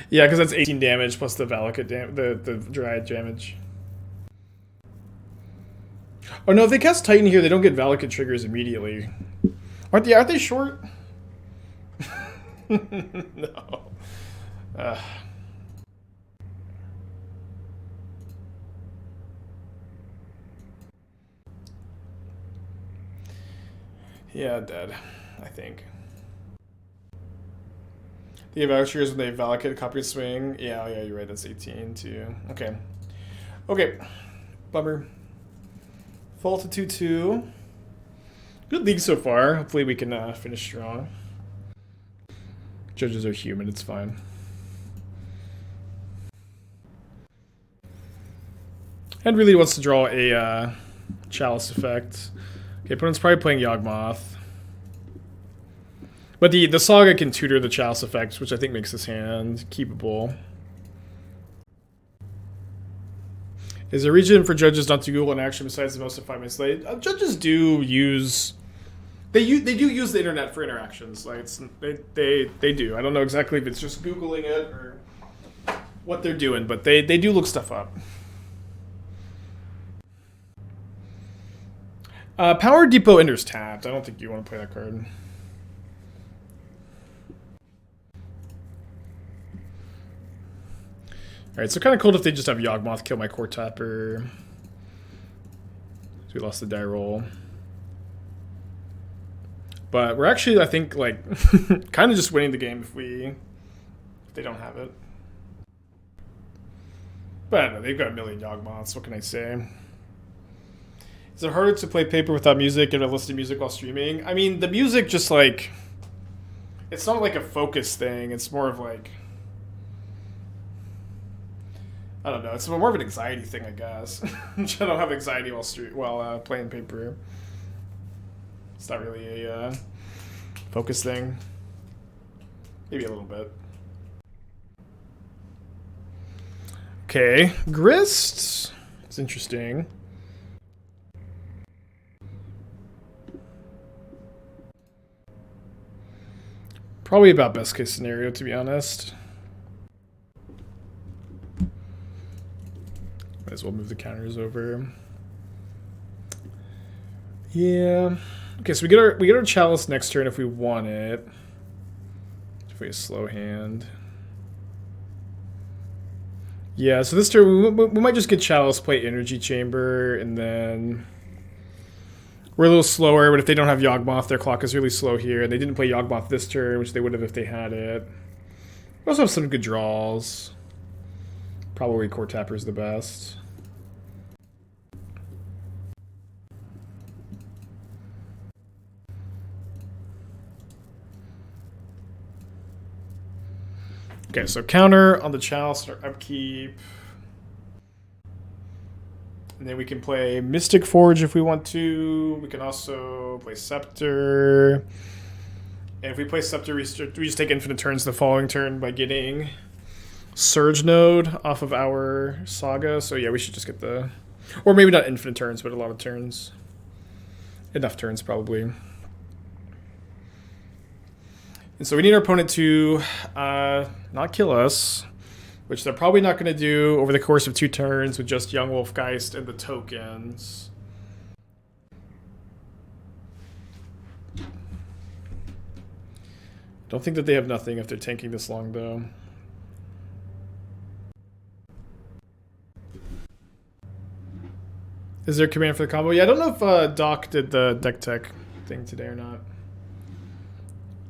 Yeah, because that's 18 damage plus the Valakut the Dryad damage. Oh no, if they cast Titan here, they don't get Valakut triggers immediately. Aren't they short? No. Yeah, dead, I think. The vouchers when they validate copy swing. Yeah, yeah, you're right. That's 18 too. Okay. Okay. Bummer. Fall to 2-2. Good league so far. Hopefully we can finish strong. Judges are human. It's fine. And really wants to draw a Chalice effect. Okay, opponent's probably playing Yawgmoth. But the Saga can tutor the Chalice effects, which I think makes this hand keepable. Is there a reason for judges not to Google an action besides the most of 5 minutes late? Judges do use... They do use the internet for interactions. Like they do. I don't know exactly if it's just Googling it or what they're doing, but they do look stuff up. Power Depot enters tapped. I don't think you want to play that card. Alright, so kind of cool if they just have Yawgmoth kill my Coretapper. So we lost the die roll. But we're actually, I think, like, kind of just winning the game if they don't have it. But I don't know, they've got a million Yawgmoths, what can I say? Is it harder to play paper without music and to listen to music while streaming? I mean, the music just, like, it's not like a focus thing. It's more of, like, I don't know. It's more of an anxiety thing, I guess. I don't have anxiety while playing paper. It's not really a focus thing. Maybe a little bit. Okay, Grist. It's interesting. Probably about best case scenario, to be honest. Might as well move the counters over. Yeah. Okay, so we get our Chalice next turn if we want it. If we have a slow hand. Yeah, so this turn we might just get Chalice, play Energy Chamber, and then we're a little slower, but if they don't have Yawgmoth, their clock is really slow here. And they didn't play Yawgmoth this turn, which they would have if they had it. We also have some good draws. Probably Coretapper is the best. Okay, so counter on the Chalice or upkeep. And then we can play Mystic Forge if we want to. We can also play Scepter. And if we play Scepter, we just take infinite turns the following turn by getting Surge Node off of our Saga. So yeah, we should just get the... Or maybe not infinite turns, but a lot of turns. Enough turns, probably. And so we need our opponent to not kill us, which they're probably not going to do over the course of 2 turns with just Young Wolfgeist and the tokens. Don't think that they have nothing if they're tanking this long, though. Is there a command for the combo? Yeah, I don't know if Doc did the deck tech thing today or not.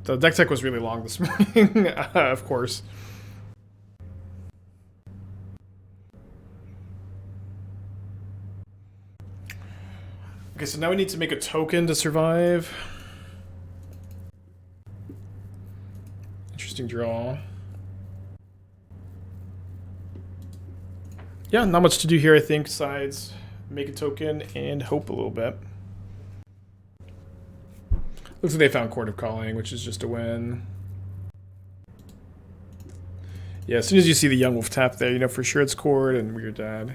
The deck tech was really long this morning, of course. Okay, so now we need to make a token to survive. Interesting draw. Yeah, not much to do here, I think, besides make a token and hope a little bit. Looks like they found Court of Calling, which is just a win. Yeah, as soon as you see the Young Wolf tap there, you know for sure it's Court and Weird Dad.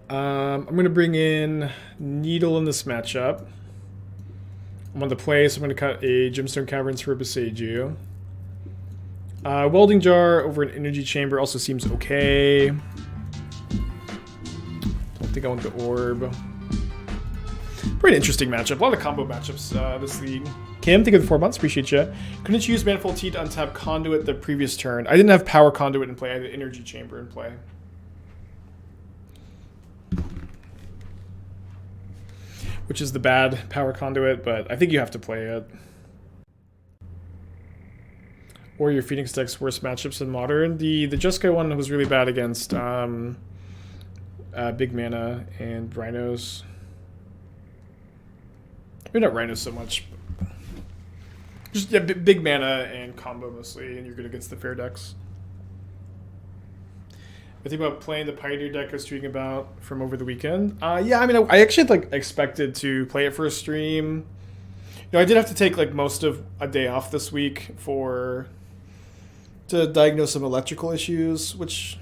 I'm going to bring in Needle in this matchup. I'm on the play, so I'm going to cut a Gemstone Caverns for Boseiju. Welding Jar over an Energy Chamber also seems okay. Don't think I want the Orb. Pretty interesting matchup. A lot of combo matchups this league. Kim, thank you for the 4 months. Appreciate you. Couldn't you use Manifold Key to untap Conduit the previous turn? I didn't have Power Conduit in play. I had an Energy Chamber in play. Which is the bad Power Conduit, but I think you have to play it. Or your Phoenix deck's worst matchups in Modern. The Jeskai one was really bad against Big Mana and Rhinos. Maybe not Rhinos so much. Just yeah, big mana and combo mostly, and you're good against the fair decks. I think about playing the Pioneer deck I was tweeting about from over the weekend. Yeah, I mean, I actually like expected to play it for a stream. You know, I did have to take like most of a day off this week to diagnose some electrical issues, which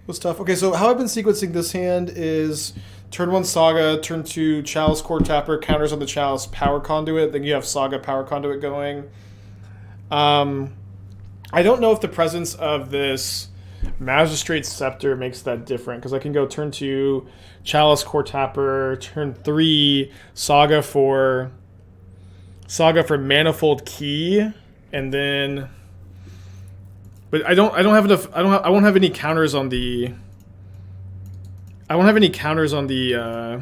was tough. Okay, so how I've been sequencing this hand is turn 1 Saga, turn 2 Chalice, Coretapper, counters on the Chalice, Power Conduit, then you have Saga, Power Conduit going. I don't know if the presence of this Magistrate Scepter makes that different, because I can go turn 2 Chalice, Coretapper, turn 3 Saga for Manifold Key, and then, but I won't have any counters on the. I won't have any counters on the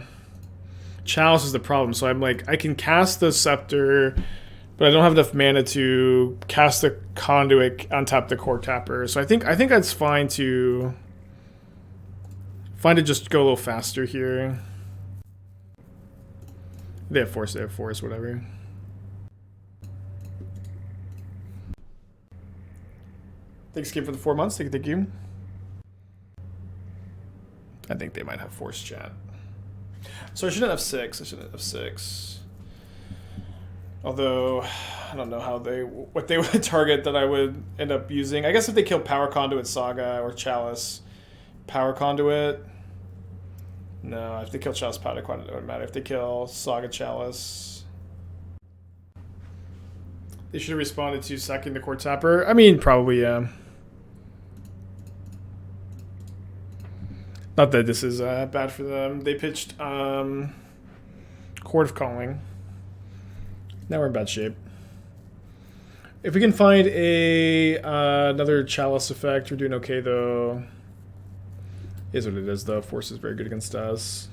Chalice is the problem. So I'm like, I can cast the Scepter, but I don't have enough mana to cast the Conduit on top of the Coretapper. So I think that's fine to just go a little faster here. They have force, whatever. Thanks, Kim, for the 4 months. Thank you. I think they might have force chat. So I shouldn't have 6. Although I don't know what they would target that I would end up using. I guess if they kill Power Conduit Saga or Chalice, Power Conduit. No, if they kill Chalice, Power Conduit, it wouldn't matter. If they kill Saga Chalice, they should have responded to sacking the Coretapper. I mean, probably, yeah. Not that this is bad for them. They pitched Court of Calling. Now we're in bad shape. If we can find another Chalice effect, we're doing okay though. Is what it is though. Force is very good against us.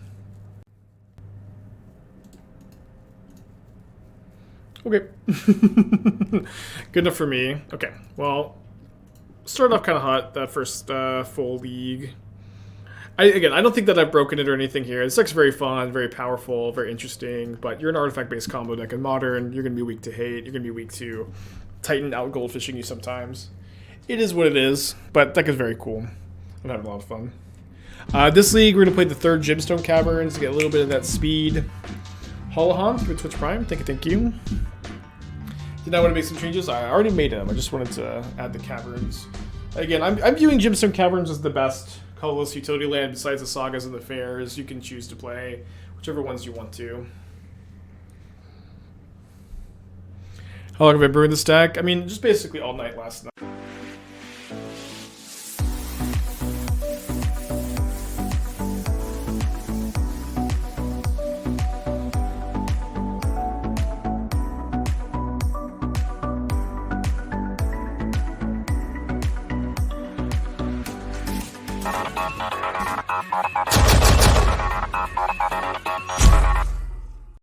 Okay. Good enough for me. Okay, well, started off kind of hot that first full league. I don't think that I've broken it or anything here. This deck's very fun, very powerful, very interesting, but you're an artifact-based combo deck in Modern. You're going to be weak to hate. You're going to be weak to Titan out goldfishing you sometimes. It is what it is, but deck is very cool. I'm having a lot of fun. This league, we're going to play the 3rd Gemstone Caverns to get a little bit of that speed. Holohan through Twitch Prime. Thank you. Did I want to make some changes? I already made them. I just wanted to add the Caverns. Again, I'm viewing Gemstone Caverns as the best colorless utility land besides the Sagas and the Fairs. You can choose to play whichever ones you want to. How long have I been brewing this deck? I mean, just basically all night last night.